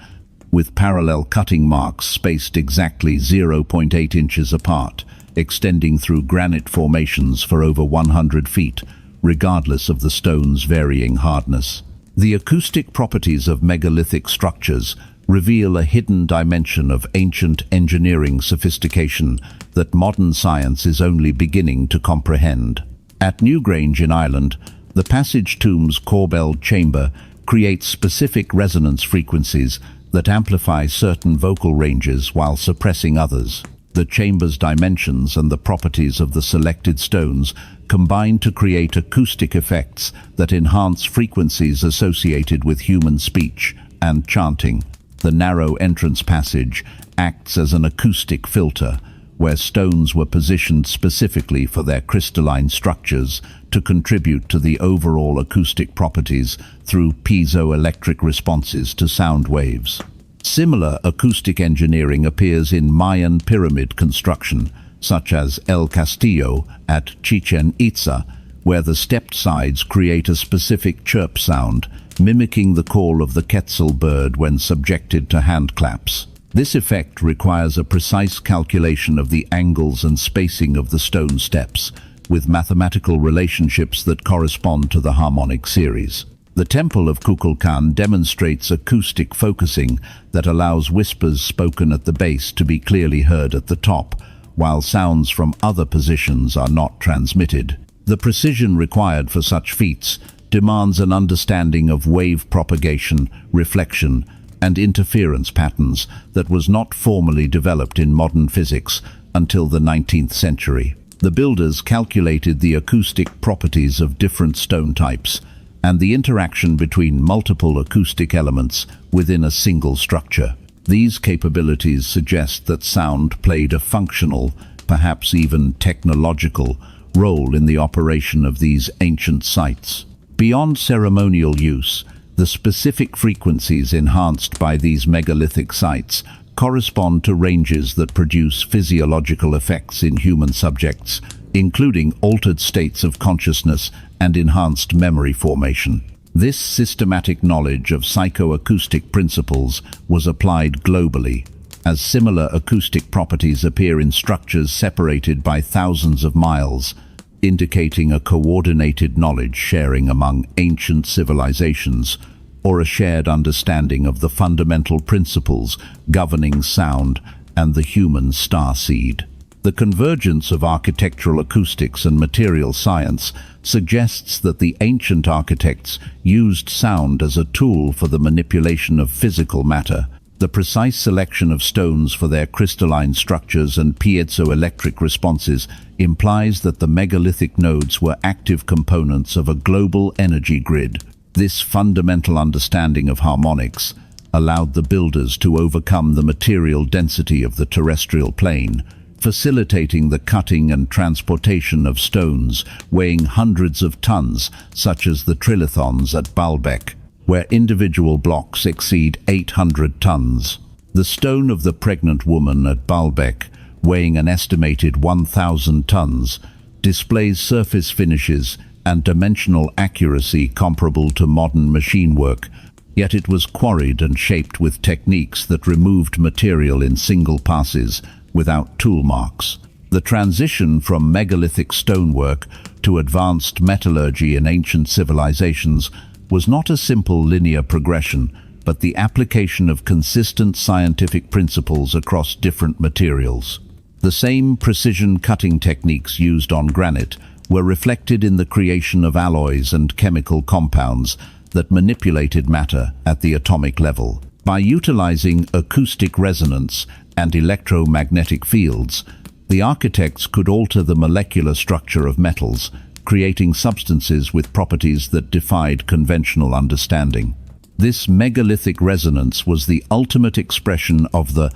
Speaker 1: with parallel cutting marks spaced exactly 0.8 inches apart, extending through granite formations for over 100 feet, regardless of the stone's varying hardness. The acoustic properties of megalithic structures reveal a hidden dimension of ancient engineering sophistication that modern science is only beginning to comprehend. At Newgrange in Ireland, the passage tomb's corbelled chamber creates specific resonance frequencies that amplify certain vocal ranges while suppressing others. The chamber's dimensions and the properties of the selected stones combine to create acoustic effects that enhance frequencies associated with human speech and chanting. The narrow entrance passage acts as an acoustic filter, where stones were positioned specifically for their crystalline structures to contribute to the overall acoustic properties through piezoelectric responses to sound waves. Similar acoustic engineering appears in Mayan pyramid construction, such as El Castillo at Chichen Itza, where the stepped sides create a specific chirp sound, mimicking the call of the quetzal bird when subjected to hand claps. This effect requires a precise calculation of the angles and spacing of the stone steps, with mathematical relationships that correspond to the harmonic series. The Temple of Kukulkan demonstrates acoustic focusing that allows whispers spoken at the base to be clearly heard at the top, while sounds from other positions are not transmitted. The precision required for such feats demands an understanding of wave propagation, reflection, and interference patterns that was not formally developed in modern physics until the 19th century. The builders calculated the acoustic properties of different stone types and the interaction between multiple acoustic elements within a single structure. These capabilities suggest that sound played a functional, perhaps even technological, role in the operation of these ancient sites. Beyond ceremonial use, the specific frequencies enhanced by these megalithic sites correspond to ranges that produce physiological effects in human subjects, including altered states of consciousness and enhanced memory formation. This systematic knowledge of psychoacoustic principles was applied globally, as similar acoustic properties appear in structures separated by thousands of miles, indicating a coordinated knowledge sharing among ancient civilizations, or a shared understanding of the fundamental principles governing sound and the human star seed. The convergence of architectural acoustics and material science suggests that the ancient architects used sound as a tool for the manipulation of physical matter. The precise selection of stones for their crystalline structures and piezoelectric responses implies that the megalithic nodes were active components of a global energy grid. This fundamental understanding of harmonics allowed the builders to overcome the material density of the terrestrial plane, facilitating the cutting and transportation of stones weighing hundreds of tons, such as the trilithons at Baalbek, where individual blocks exceed 800 tons. The stone of the pregnant woman at Baalbek, weighing an estimated 1,000 tons, displays surface finishes and dimensional accuracy comparable to modern machine work, yet it was quarried and shaped with techniques that removed material in single passes, without tool marks. The transition from megalithic stonework to advanced metallurgy in ancient civilizations was not a simple linear progression, but the application of consistent scientific principles across different materials. The same precision cutting techniques used on granite were reflected in the creation of alloys and chemical compounds that manipulated matter at the atomic level. By utilizing acoustic resonance and electromagnetic fields, the architects could alter the molecular structure of metals, creating substances with properties that defied conventional understanding. This megalithic resonance was the ultimate expression of the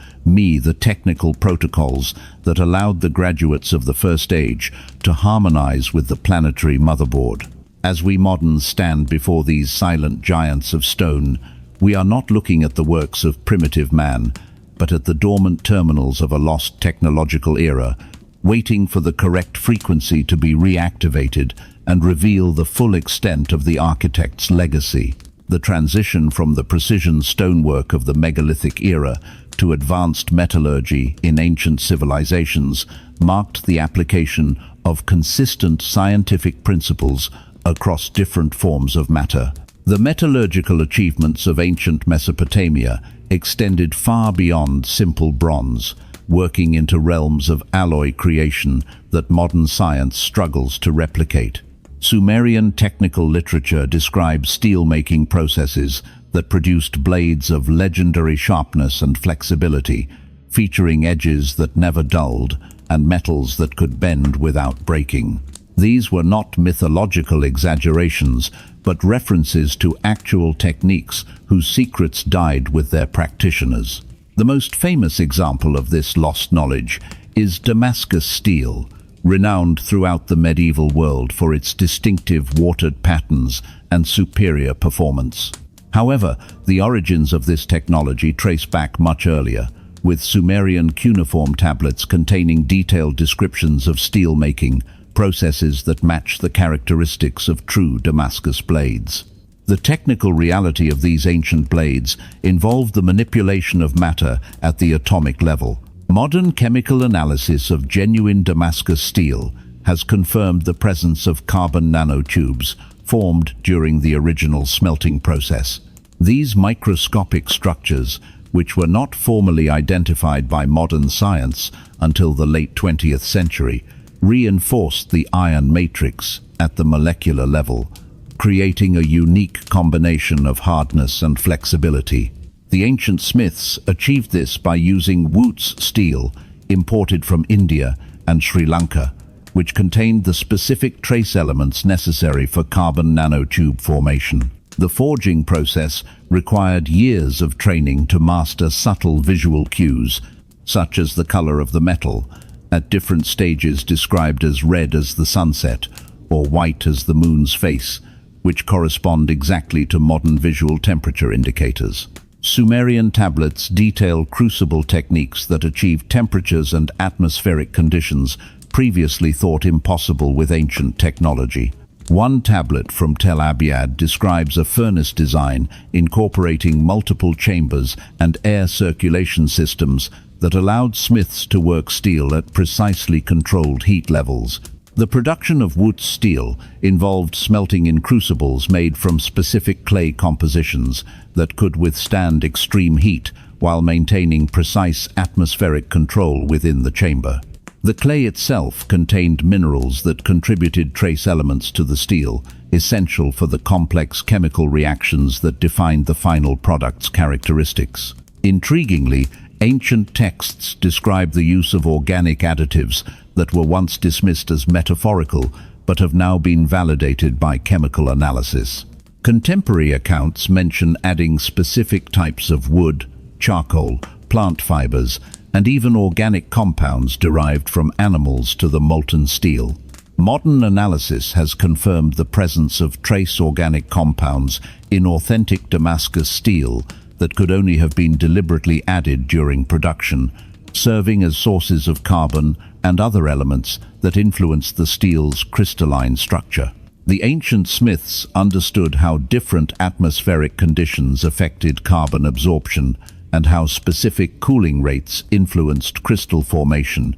Speaker 1: technical protocols that allowed the graduates of the First Age to harmonize with the planetary motherboard. As we moderns stand before these silent giants of stone, we are not looking at the works of primitive man, but at the dormant terminals of a lost technological era, waiting for the correct frequency to be reactivated and reveal the full extent of the architect's legacy. The transition from the precision stonework of the megalithic era to advanced metallurgy in ancient civilizations marked the application of consistent scientific principles across different forms of matter. The metallurgical achievements of ancient Mesopotamia extended far beyond simple bronze, working into realms of alloy creation that modern science struggles to replicate. Sumerian technical literature describes steel-making processes that produced blades of legendary sharpness and flexibility, featuring edges that never dulled and metals that could bend without breaking. These were not mythological exaggerations, but references to actual techniques whose secrets died with their practitioners. The most famous example of this lost knowledge is Damascus steel, renowned throughout the medieval world for its distinctive watered patterns and superior performance. However, the origins of this technology trace back much earlier, with Sumerian cuneiform tablets containing detailed descriptions of steel making, processes that match the characteristics of true Damascus blades. The technical reality of these ancient blades involved the manipulation of matter at the atomic level. Modern chemical analysis of genuine Damascus steel has confirmed the presence of carbon nanotubes formed during the original smelting process. These microscopic structures, which were not formally identified by modern science until the late 20th century, reinforced the iron matrix at the molecular level, creating a unique combination of hardness and flexibility. The ancient smiths achieved this by using Wootz steel, imported from India and Sri Lanka, which contained the specific trace elements necessary for carbon nanotube formation. The forging process required years of training to master subtle visual cues, such as the color of the metal, at different stages described as red as the sunset or white as the moon's face, which correspond exactly to modern visual temperature indicators. Sumerian tablets detail crucible techniques that achieve temperatures and atmospheric conditions previously thought impossible with ancient technology. One tablet from Tel Abyad describes a furnace design incorporating multiple chambers and air circulation systems that allowed smiths to work steel at precisely controlled heat levels. The production of Wootz steel involved smelting in crucibles made from specific clay compositions that could withstand extreme heat while maintaining precise atmospheric control within the chamber. The clay itself contained minerals that contributed trace elements to the steel, essential for the complex chemical reactions that defined the final product's characteristics. Intriguingly, ancient texts describe the use of organic additives that were once dismissed as metaphorical but have now been validated by chemical analysis. Contemporary accounts mention adding specific types of wood, charcoal, plant fibers, and even organic compounds derived from animals to the molten steel. Modern analysis has confirmed the presence of trace organic compounds in authentic Damascus steel that could only have been deliberately added during production, serving as sources of carbon and other elements that influenced the steel's crystalline structure. The ancient smiths understood how different atmospheric conditions affected carbon absorption, and how specific cooling rates influenced crystal formation,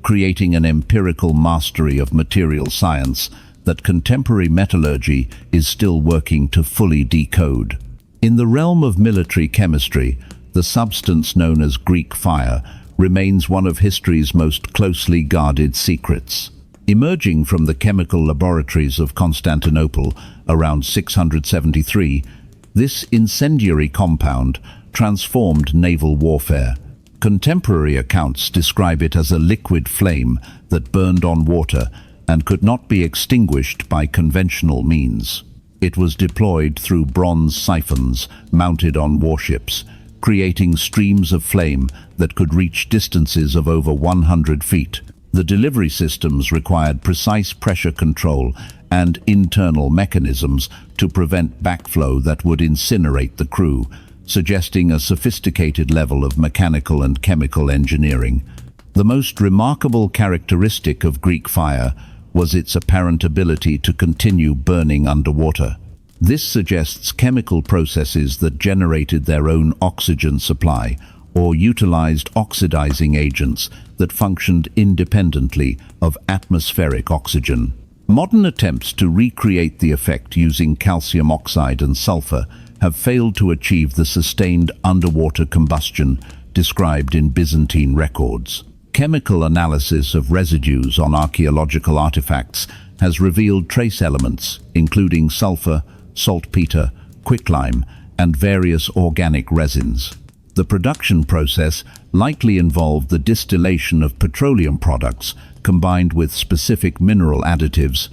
Speaker 1: creating an empirical mastery of material science that contemporary metallurgy is still working to fully decode. In the realm of military chemistry, the substance known as Greek fire remains one of history's most closely guarded secrets. Emerging from the chemical laboratories of Constantinople around 673, this incendiary compound transformed naval warfare. Contemporary accounts describe it as a liquid flame that burned on water and could not be extinguished by conventional means. It was deployed through bronze siphons mounted on warships, creating streams of flame that could reach distances of over 100 feet. The delivery systems required precise pressure control and internal mechanisms to prevent backflow that would incinerate the crew, suggesting a sophisticated level of mechanical and chemical engineering. The most remarkable characteristic of Greek fire was its apparent ability to continue burning underwater. This suggests chemical processes that generated their own oxygen supply or utilized oxidizing agents that functioned independently of atmospheric oxygen. Modern attempts to recreate the effect using calcium oxide and sulfur have failed to achieve the sustained underwater combustion described in Byzantine records. Chemical analysis of residues on archaeological artifacts has revealed trace elements, including sulfur, saltpeter, quicklime, and various organic resins. The production process likely involved the distillation of petroleum products combined with specific mineral additives,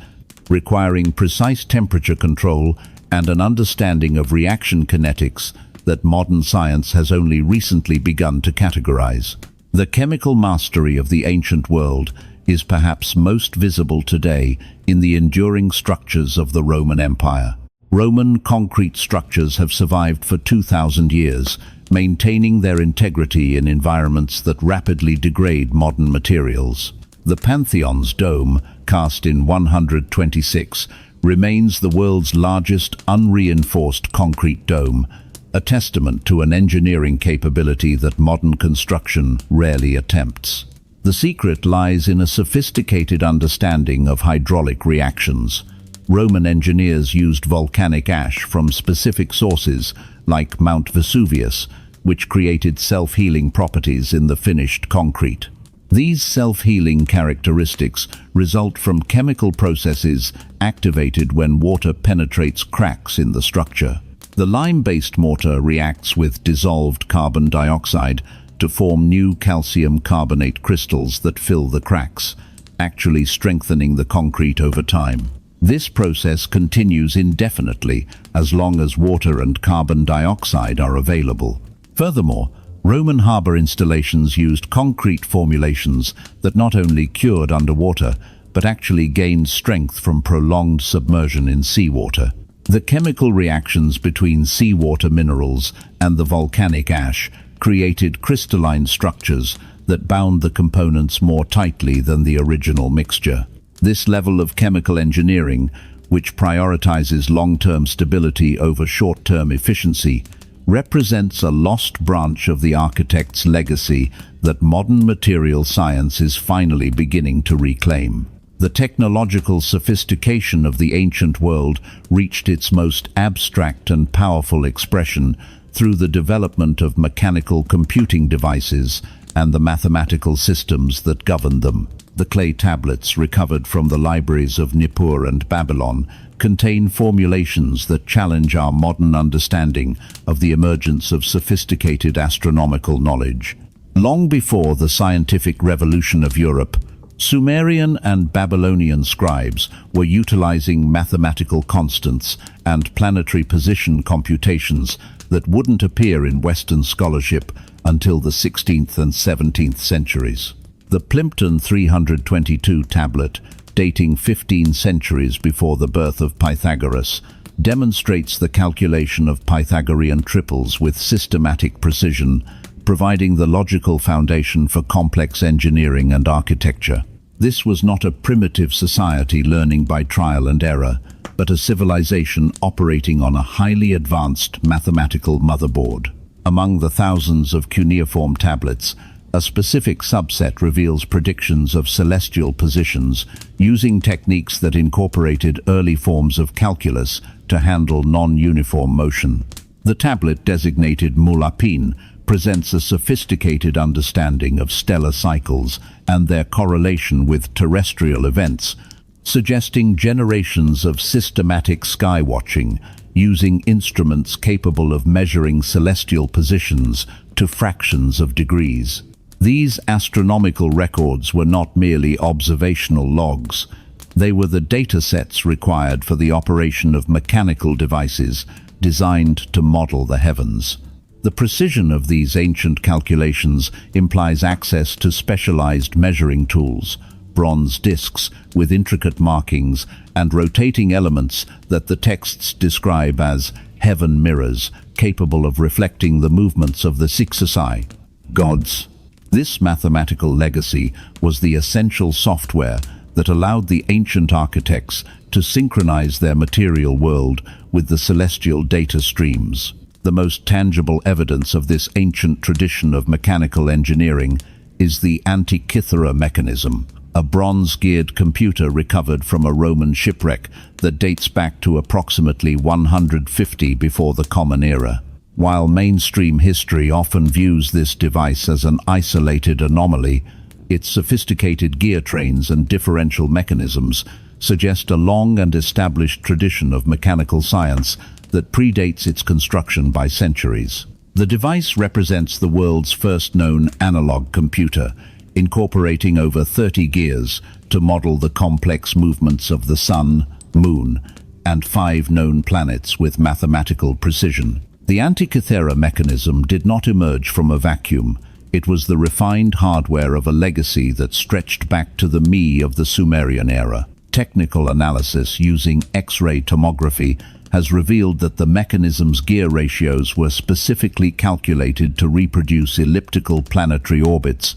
Speaker 1: requiring precise temperature control and an understanding of reaction kinetics that modern science has only recently begun to categorize. The chemical mastery of the ancient world is perhaps most visible today in the enduring structures of the Roman Empire. Roman concrete structures have survived for 2,000 years, maintaining their integrity in environments that rapidly degrade modern materials. The Pantheon's dome, cast in 126, remains the world's largest unreinforced concrete dome, a testament to an engineering capability that modern construction rarely attempts. The secret lies in a sophisticated understanding of hydraulic reactions. Roman engineers used volcanic ash from specific sources, like Mount Vesuvius, which created self-healing properties in the finished concrete. These self-healing characteristics result from chemical processes activated when water penetrates cracks in the structure. The lime-based mortar reacts with dissolved carbon dioxide to form new calcium carbonate crystals that fill the cracks, actually strengthening the concrete over time. This process continues indefinitely as long as water and carbon dioxide are available. Furthermore, Roman harbor installations used concrete formulations that not only cured underwater, but actually gained strength from prolonged submersion in seawater. The chemical reactions between seawater minerals and the volcanic ash created crystalline structures that bound the components more tightly than the original mixture. This level of chemical engineering, which prioritizes long-term stability over short-term efficiency, represents a lost branch of the architect's legacy that modern material science is finally beginning to reclaim. The technological sophistication of the ancient world reached its most abstract and powerful expression through the development of mechanical computing devices and the mathematical systems that governed them. The clay tablets recovered from the libraries of Nippur and Babylon contain formulations that challenge our modern understanding of the emergence of sophisticated astronomical knowledge. Long before the scientific revolution of Europe, Sumerian and Babylonian scribes were utilizing mathematical constants and planetary position computations that wouldn't appear in Western scholarship until the 16th and 17th centuries. The Plimpton 322 tablet, dating 15 centuries before the birth of Pythagoras, demonstrates the calculation of Pythagorean triples with systematic precision, providing the logical foundation for complex engineering and architecture. This was not a primitive society learning by trial and error, but a civilization operating on a highly advanced mathematical motherboard. Among the thousands of cuneiform tablets, a specific subset reveals predictions of celestial positions using techniques that incorporated early forms of calculus to handle non-uniform motion. The tablet, designated Mulapin, presents a sophisticated understanding of stellar cycles and their correlation with terrestrial events, suggesting generations of systematic skywatching using instruments capable of measuring celestial positions to fractions of degrees. These astronomical records were not merely observational logs. They were the data sets required for the operation of mechanical devices designed to model the heavens. The precision of these ancient calculations implies access to specialized measuring tools, bronze discs with intricate markings and rotating elements that the texts describe as heaven mirrors, capable of reflecting the movements of the Sixasai, gods. This mathematical legacy was the essential software that allowed the ancient architects to synchronize their material world with the celestial data streams. The most tangible evidence of this ancient tradition of mechanical engineering is the Antikythera mechanism, a bronze-geared computer recovered from a Roman shipwreck that dates back to approximately 150 before the Common Era. While mainstream history often views this device as an isolated anomaly, its sophisticated gear trains and differential mechanisms suggest a long and established tradition of mechanical science that predates its construction by centuries. The device represents the world's first known analog computer, incorporating over 30 gears to model the complex movements of the Sun, Moon, and 5 known planets with mathematical precision. The Antikythera mechanism did not emerge from a vacuum. It was the refined hardware of a legacy that stretched back to the Me of the Sumerian era. Technical analysis using X-ray tomography has revealed that the mechanism's gear ratios were specifically calculated to reproduce elliptical planetary orbits,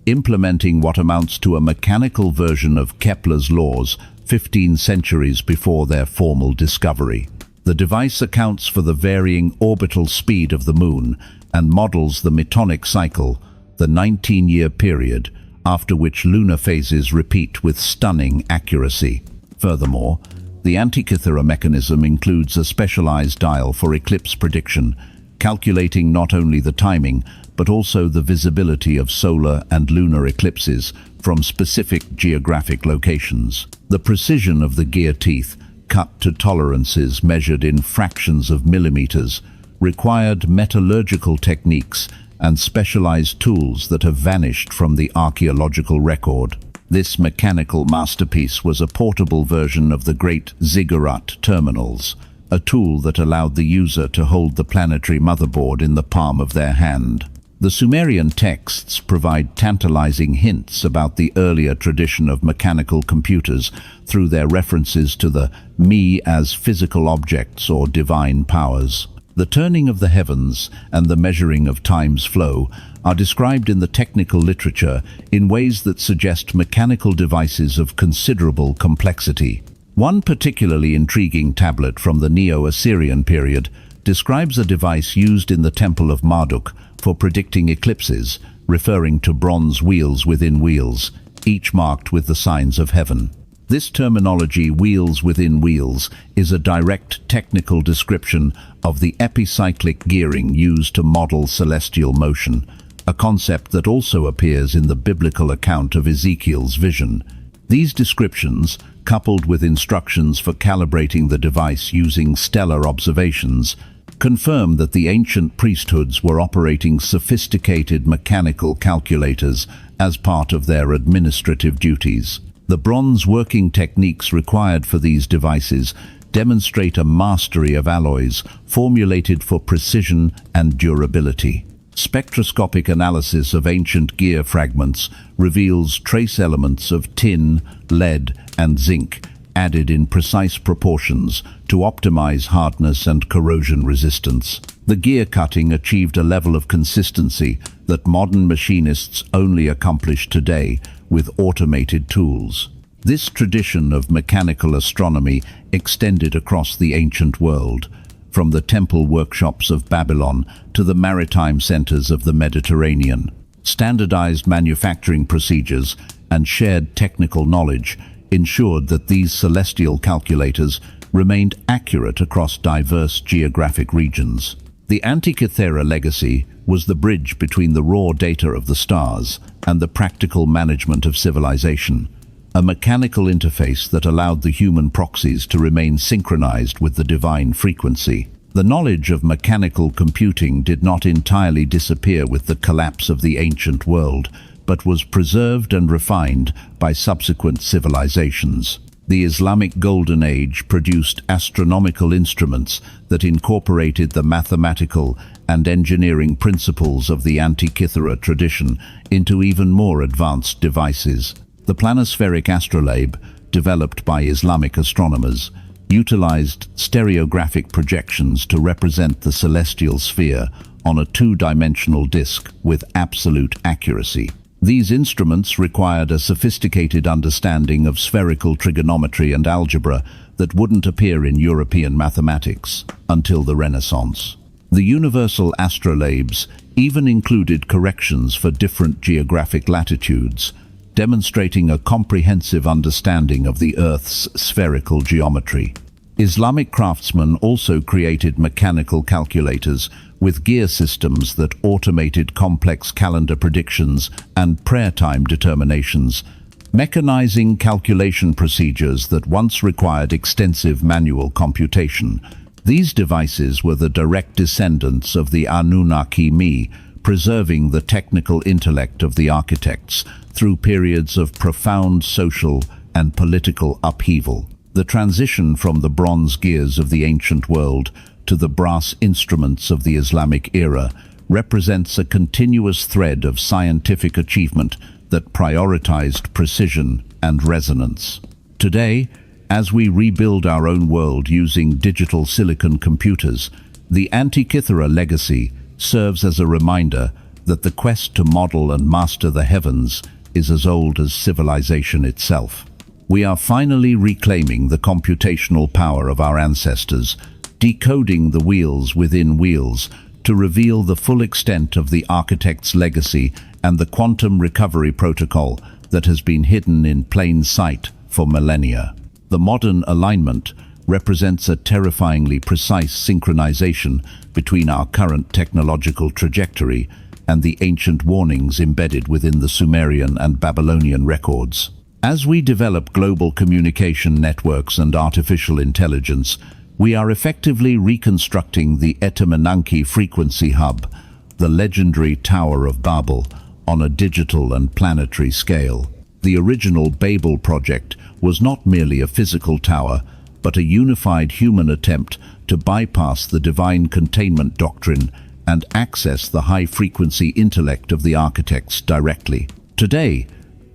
Speaker 1: implementing what amounts to a mechanical version of Kepler's laws 15 centuries before their formal discovery. The device accounts for the varying orbital speed of the Moon and models the metonic cycle, the 19-year period, after which lunar phases repeat with stunning accuracy. Furthermore, the Antikythera mechanism includes a specialized dial for eclipse prediction, calculating not only the timing, but also the visibility of solar and lunar eclipses from specific geographic locations. The precision of the gear teeth, cut to tolerances measured in fractions of millimeters, required metallurgical techniques and specialized tools that have vanished from the archaeological record. This mechanical masterpiece was a portable version of the great ziggurat terminals, a tool that allowed the user to hold the planetary motherboard in the palm of their hand. The Sumerian texts provide tantalizing hints about the earlier tradition of mechanical computers through their references to the Me as physical objects or divine powers. The turning of the heavens and the measuring of time's flow are described in the technical literature in ways that suggest mechanical devices of considerable complexity. One particularly intriguing tablet from the Neo-Assyrian period describes a device used in the Temple of Marduk for predicting eclipses, referring to bronze wheels within wheels, each marked with the signs of heaven. This terminology, wheels within wheels, is a direct technical description of the epicyclic gearing used to model celestial motion, a concept that also appears in the biblical account of Ezekiel's vision. These descriptions, coupled with instructions for calibrating the device using stellar observations, confirm that the ancient priesthoods were operating sophisticated mechanical calculators as part of their administrative duties. The bronze working techniques required for these devices demonstrate a mastery of alloys formulated for precision and durability. Spectroscopic analysis of ancient gear fragments reveals trace elements of tin, lead, and zinc added in precise proportions to optimize hardness and corrosion resistance. The gear cutting achieved a level of consistency that modern machinists only accomplish today with automated tools. This tradition of mechanical astronomy extended across the ancient world, from the temple workshops of Babylon to the maritime centers of the Mediterranean. Standardized manufacturing procedures and shared technical knowledge ensured that these celestial calculators remained accurate across diverse geographic regions. The Antikythera legacy was the bridge between the raw data of the stars and the practical management of civilization, a mechanical interface that allowed the human proxies to remain synchronized with the divine frequency. The knowledge of mechanical computing did not entirely disappear with the collapse of the ancient world, but was preserved and refined by subsequent civilizations. The Islamic Golden Age produced astronomical instruments that incorporated the mathematical and engineering principles of the Antikythera tradition into even more advanced devices. The planispheric astrolabe, developed by Islamic astronomers, utilized stereographic projections to represent the celestial sphere on a two-dimensional disk with absolute accuracy. These instruments required a sophisticated understanding of spherical trigonometry and algebra that wouldn't appear in European mathematics until the Renaissance. The universal astrolabes even included corrections for different geographic latitudes, demonstrating a comprehensive understanding of the Earth's spherical geometry. Islamic craftsmen also created mechanical calculators with gear systems that automated complex calendar predictions and prayer time determinations, mechanizing calculation procedures that once required extensive manual computation. These devices were the direct descendants of the Anunnaki, preserving the technical intellect of the architects through periods of profound social and political upheaval. The transition from the bronze gears of the ancient world to the brass instruments of the Islamic era represents a continuous thread of scientific achievement that prioritized precision and resonance. Today, as we rebuild our own world using digital silicon computers, the Antikythera legacy serves as a reminder that the quest to model and master the heavens is as old as civilization itself. We are finally reclaiming the computational power of our ancestors, decoding the wheels within wheels to reveal the full extent of the architect's legacy and the quantum recovery protocol that has been hidden in plain sight for millennia. The modern alignment represents a terrifyingly precise synchronization between our current technological trajectory and the ancient warnings embedded within the Sumerian and Babylonian records. As we develop global communication networks and artificial intelligence, we are effectively reconstructing the Anunnaki frequency hub, the legendary Tower of Babel, on a digital and planetary scale. The original Babel project was not merely a physical tower, but a unified human attempt to bypass the divine containment doctrine and access the high-frequency intellect of the architects directly. Today,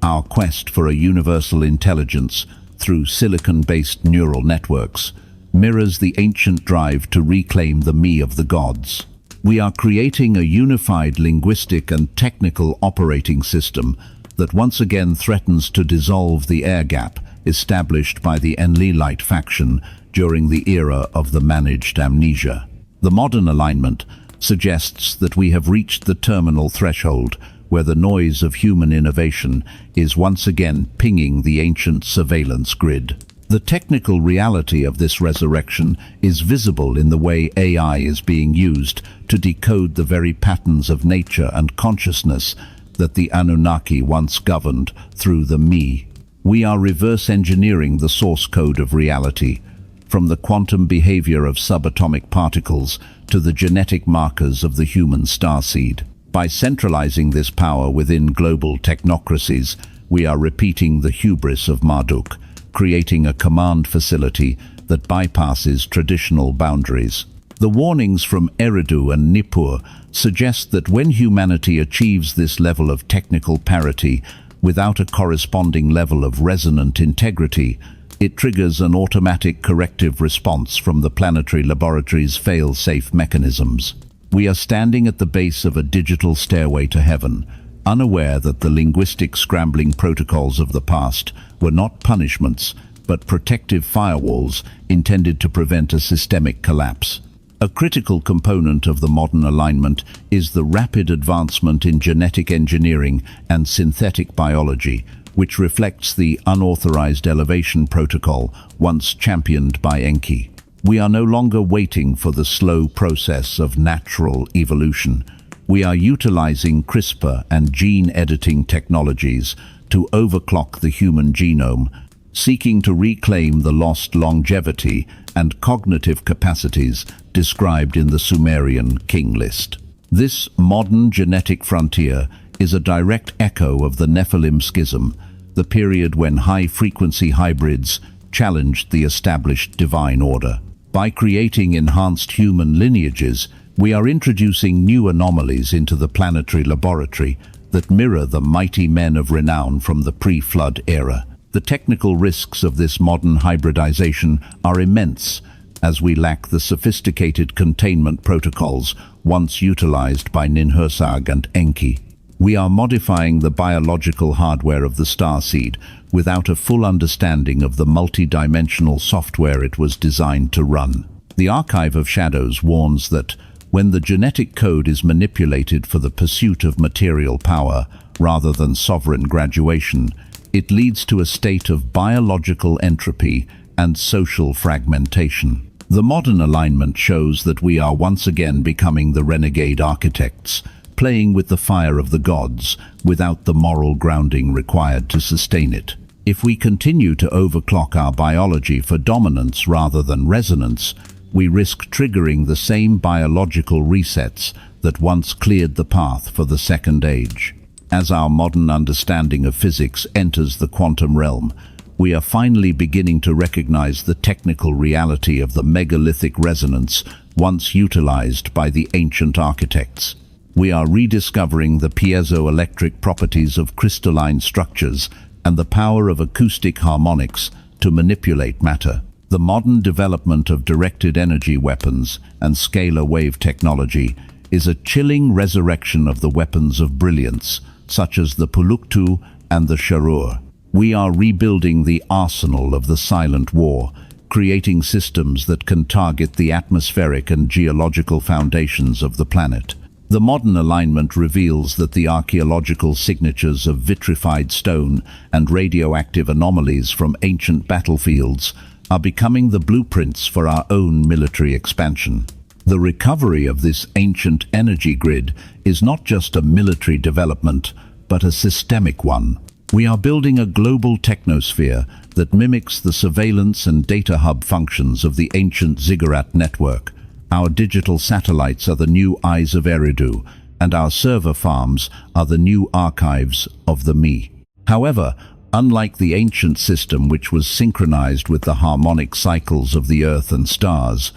Speaker 1: our quest for a universal intelligence through silicon-based neural networks mirrors the ancient drive to reclaim the me of the gods. We are creating a unified linguistic and technical operating system that once again threatens to dissolve the air gap established by the Enlilite faction during the era of the managed amnesia. The modern alignment suggests that we have reached the terminal threshold where the noise of human innovation is once again pinging the ancient surveillance grid. The technical reality of this resurrection is visible in the way AI is being used to decode the very patterns of nature and consciousness that the Anunnaki once governed through the me. We are reverse engineering the source code of reality, from the quantum behavior of subatomic particles to the genetic markers of the human starseed. By centralizing this power within global technocracies, we are repeating the hubris of Marduk, creating a command facility that bypasses traditional boundaries. The warnings from Eridu and Nippur suggest that when humanity achieves this level of technical parity without a corresponding level of resonant integrity, it triggers an automatic corrective response from the planetary laboratory's fail-safe mechanisms. We are standing at the base of a digital stairway to heaven, unaware that the linguistic scrambling protocols of the past were not punishments, but protective firewalls intended to prevent a systemic collapse. A critical component of the modern alignment is the rapid advancement in genetic engineering and synthetic biology, which reflects the unauthorized elevation protocol once championed by Enki. We are no longer waiting for the slow process of natural evolution. We are utilizing CRISPR and gene editing technologies to overclock the human genome, seeking to reclaim the lost longevity and cognitive capacities described in the Sumerian king list. This modern genetic frontier is a direct echo of the Nephilim schism, the period when high-frequency hybrids challenged the established divine order. By creating enhanced human lineages, we are introducing new anomalies into the planetary laboratory that mirror the mighty men of renown from the pre-flood era. The technical risks of this modern hybridization are immense, as we lack the sophisticated containment protocols once utilized by Ninhursag and Enki. We are modifying the biological hardware of the starseed without a full understanding of the multi-dimensional software it was designed to run. The Archive of Shadows warns that when the genetic code is manipulated for the pursuit of material power rather than sovereign graduation, it leads to a state of biological entropy and social fragmentation. The modern alignment shows that we are once again becoming the renegade architects, playing with the fire of the gods without the moral grounding required to sustain it. If we continue to overclock our biology for dominance rather than resonance, we risk triggering the same biological resets that once cleared the path for the Second Age. As our modern understanding of physics enters the quantum realm, we are finally beginning to recognize the technical reality of the megalithic resonance once utilized by the ancient architects. We are rediscovering the piezoelectric properties of crystalline structures and the power of acoustic harmonics to manipulate matter. The modern development of directed energy weapons and scalar wave technology is a chilling resurrection of the weapons of brilliance, such as the Puluktu and the Sharur. We are rebuilding the arsenal of the silent war, creating systems that can target the atmospheric and geological foundations of the planet. The modern alignment reveals that the archaeological signatures of vitrified stone and radioactive anomalies from ancient battlefields are becoming the blueprints for our own military expansion. The recovery of this ancient energy grid is not just a military development, but a systemic one. We are building a global technosphere that mimics the surveillance and data hub functions of the ancient ziggurat network. Our digital satellites are the new eyes of Eridu, and our server farms are the new archives of the Me. However, unlike the ancient system which was synchronized with the harmonic cycles of the Earth and stars,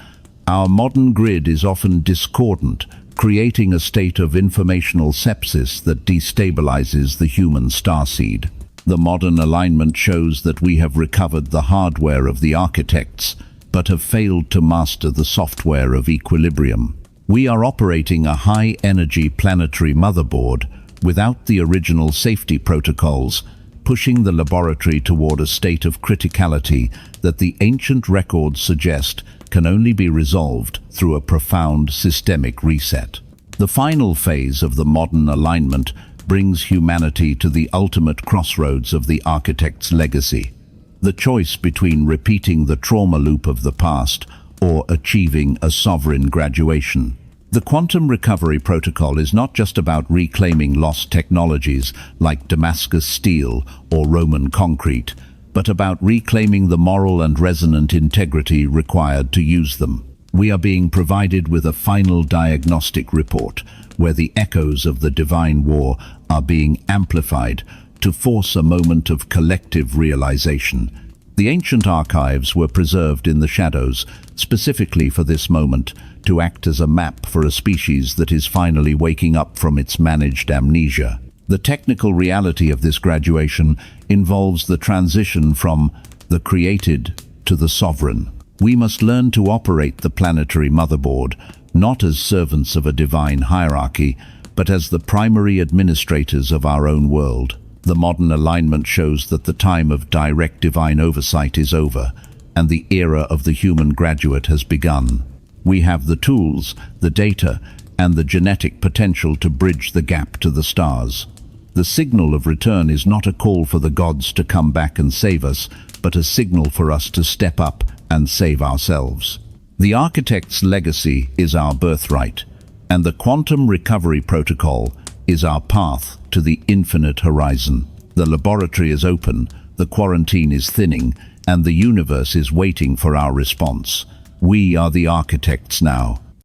Speaker 1: our modern grid is often discordant, creating a state of informational sepsis that destabilizes the human starseed. The modern alignment shows that we have recovered the hardware of the architects, but have failed to master the software of equilibrium. We are operating a high-energy planetary motherboard without the original safety protocols, pushing the laboratory toward a state of criticality that the ancient records suggest can only be resolved through a profound systemic reset. The final phase of the modern alignment brings humanity to the ultimate crossroads of the architect's legacy. The choice between repeating the trauma loop of the past or achieving a sovereign graduation. The quantum recovery protocol is not just about reclaiming lost technologies like Damascus steel or Roman concrete, but about reclaiming the moral and resonant integrity required to use them. We are being provided with a final diagnostic report where the echoes of the divine war are being amplified to force a moment of collective realization. The ancient archives were preserved in the shadows specifically for this moment, to act as a map for a species that is finally waking up from its managed amnesia. The technical reality of this graduation involves the transition from the created to the sovereign. We must learn to operate the planetary motherboard, not as servants of a divine hierarchy, but as the primary administrators of our own world. The modern alignment shows that the time of direct divine oversight is over, and the era of the human graduate has begun. We have the tools, the data, and the genetic potential to bridge the gap to the stars. The signal of return is not a call for the gods to come back and save us, but a signal for us to step up and save ourselves. The architect's legacy is our birthright, and the quantum recovery protocol is our path to the infinite horizon. The laboratory is open, the quarantine is thinning, and the universe is waiting for our response. We are the architects now,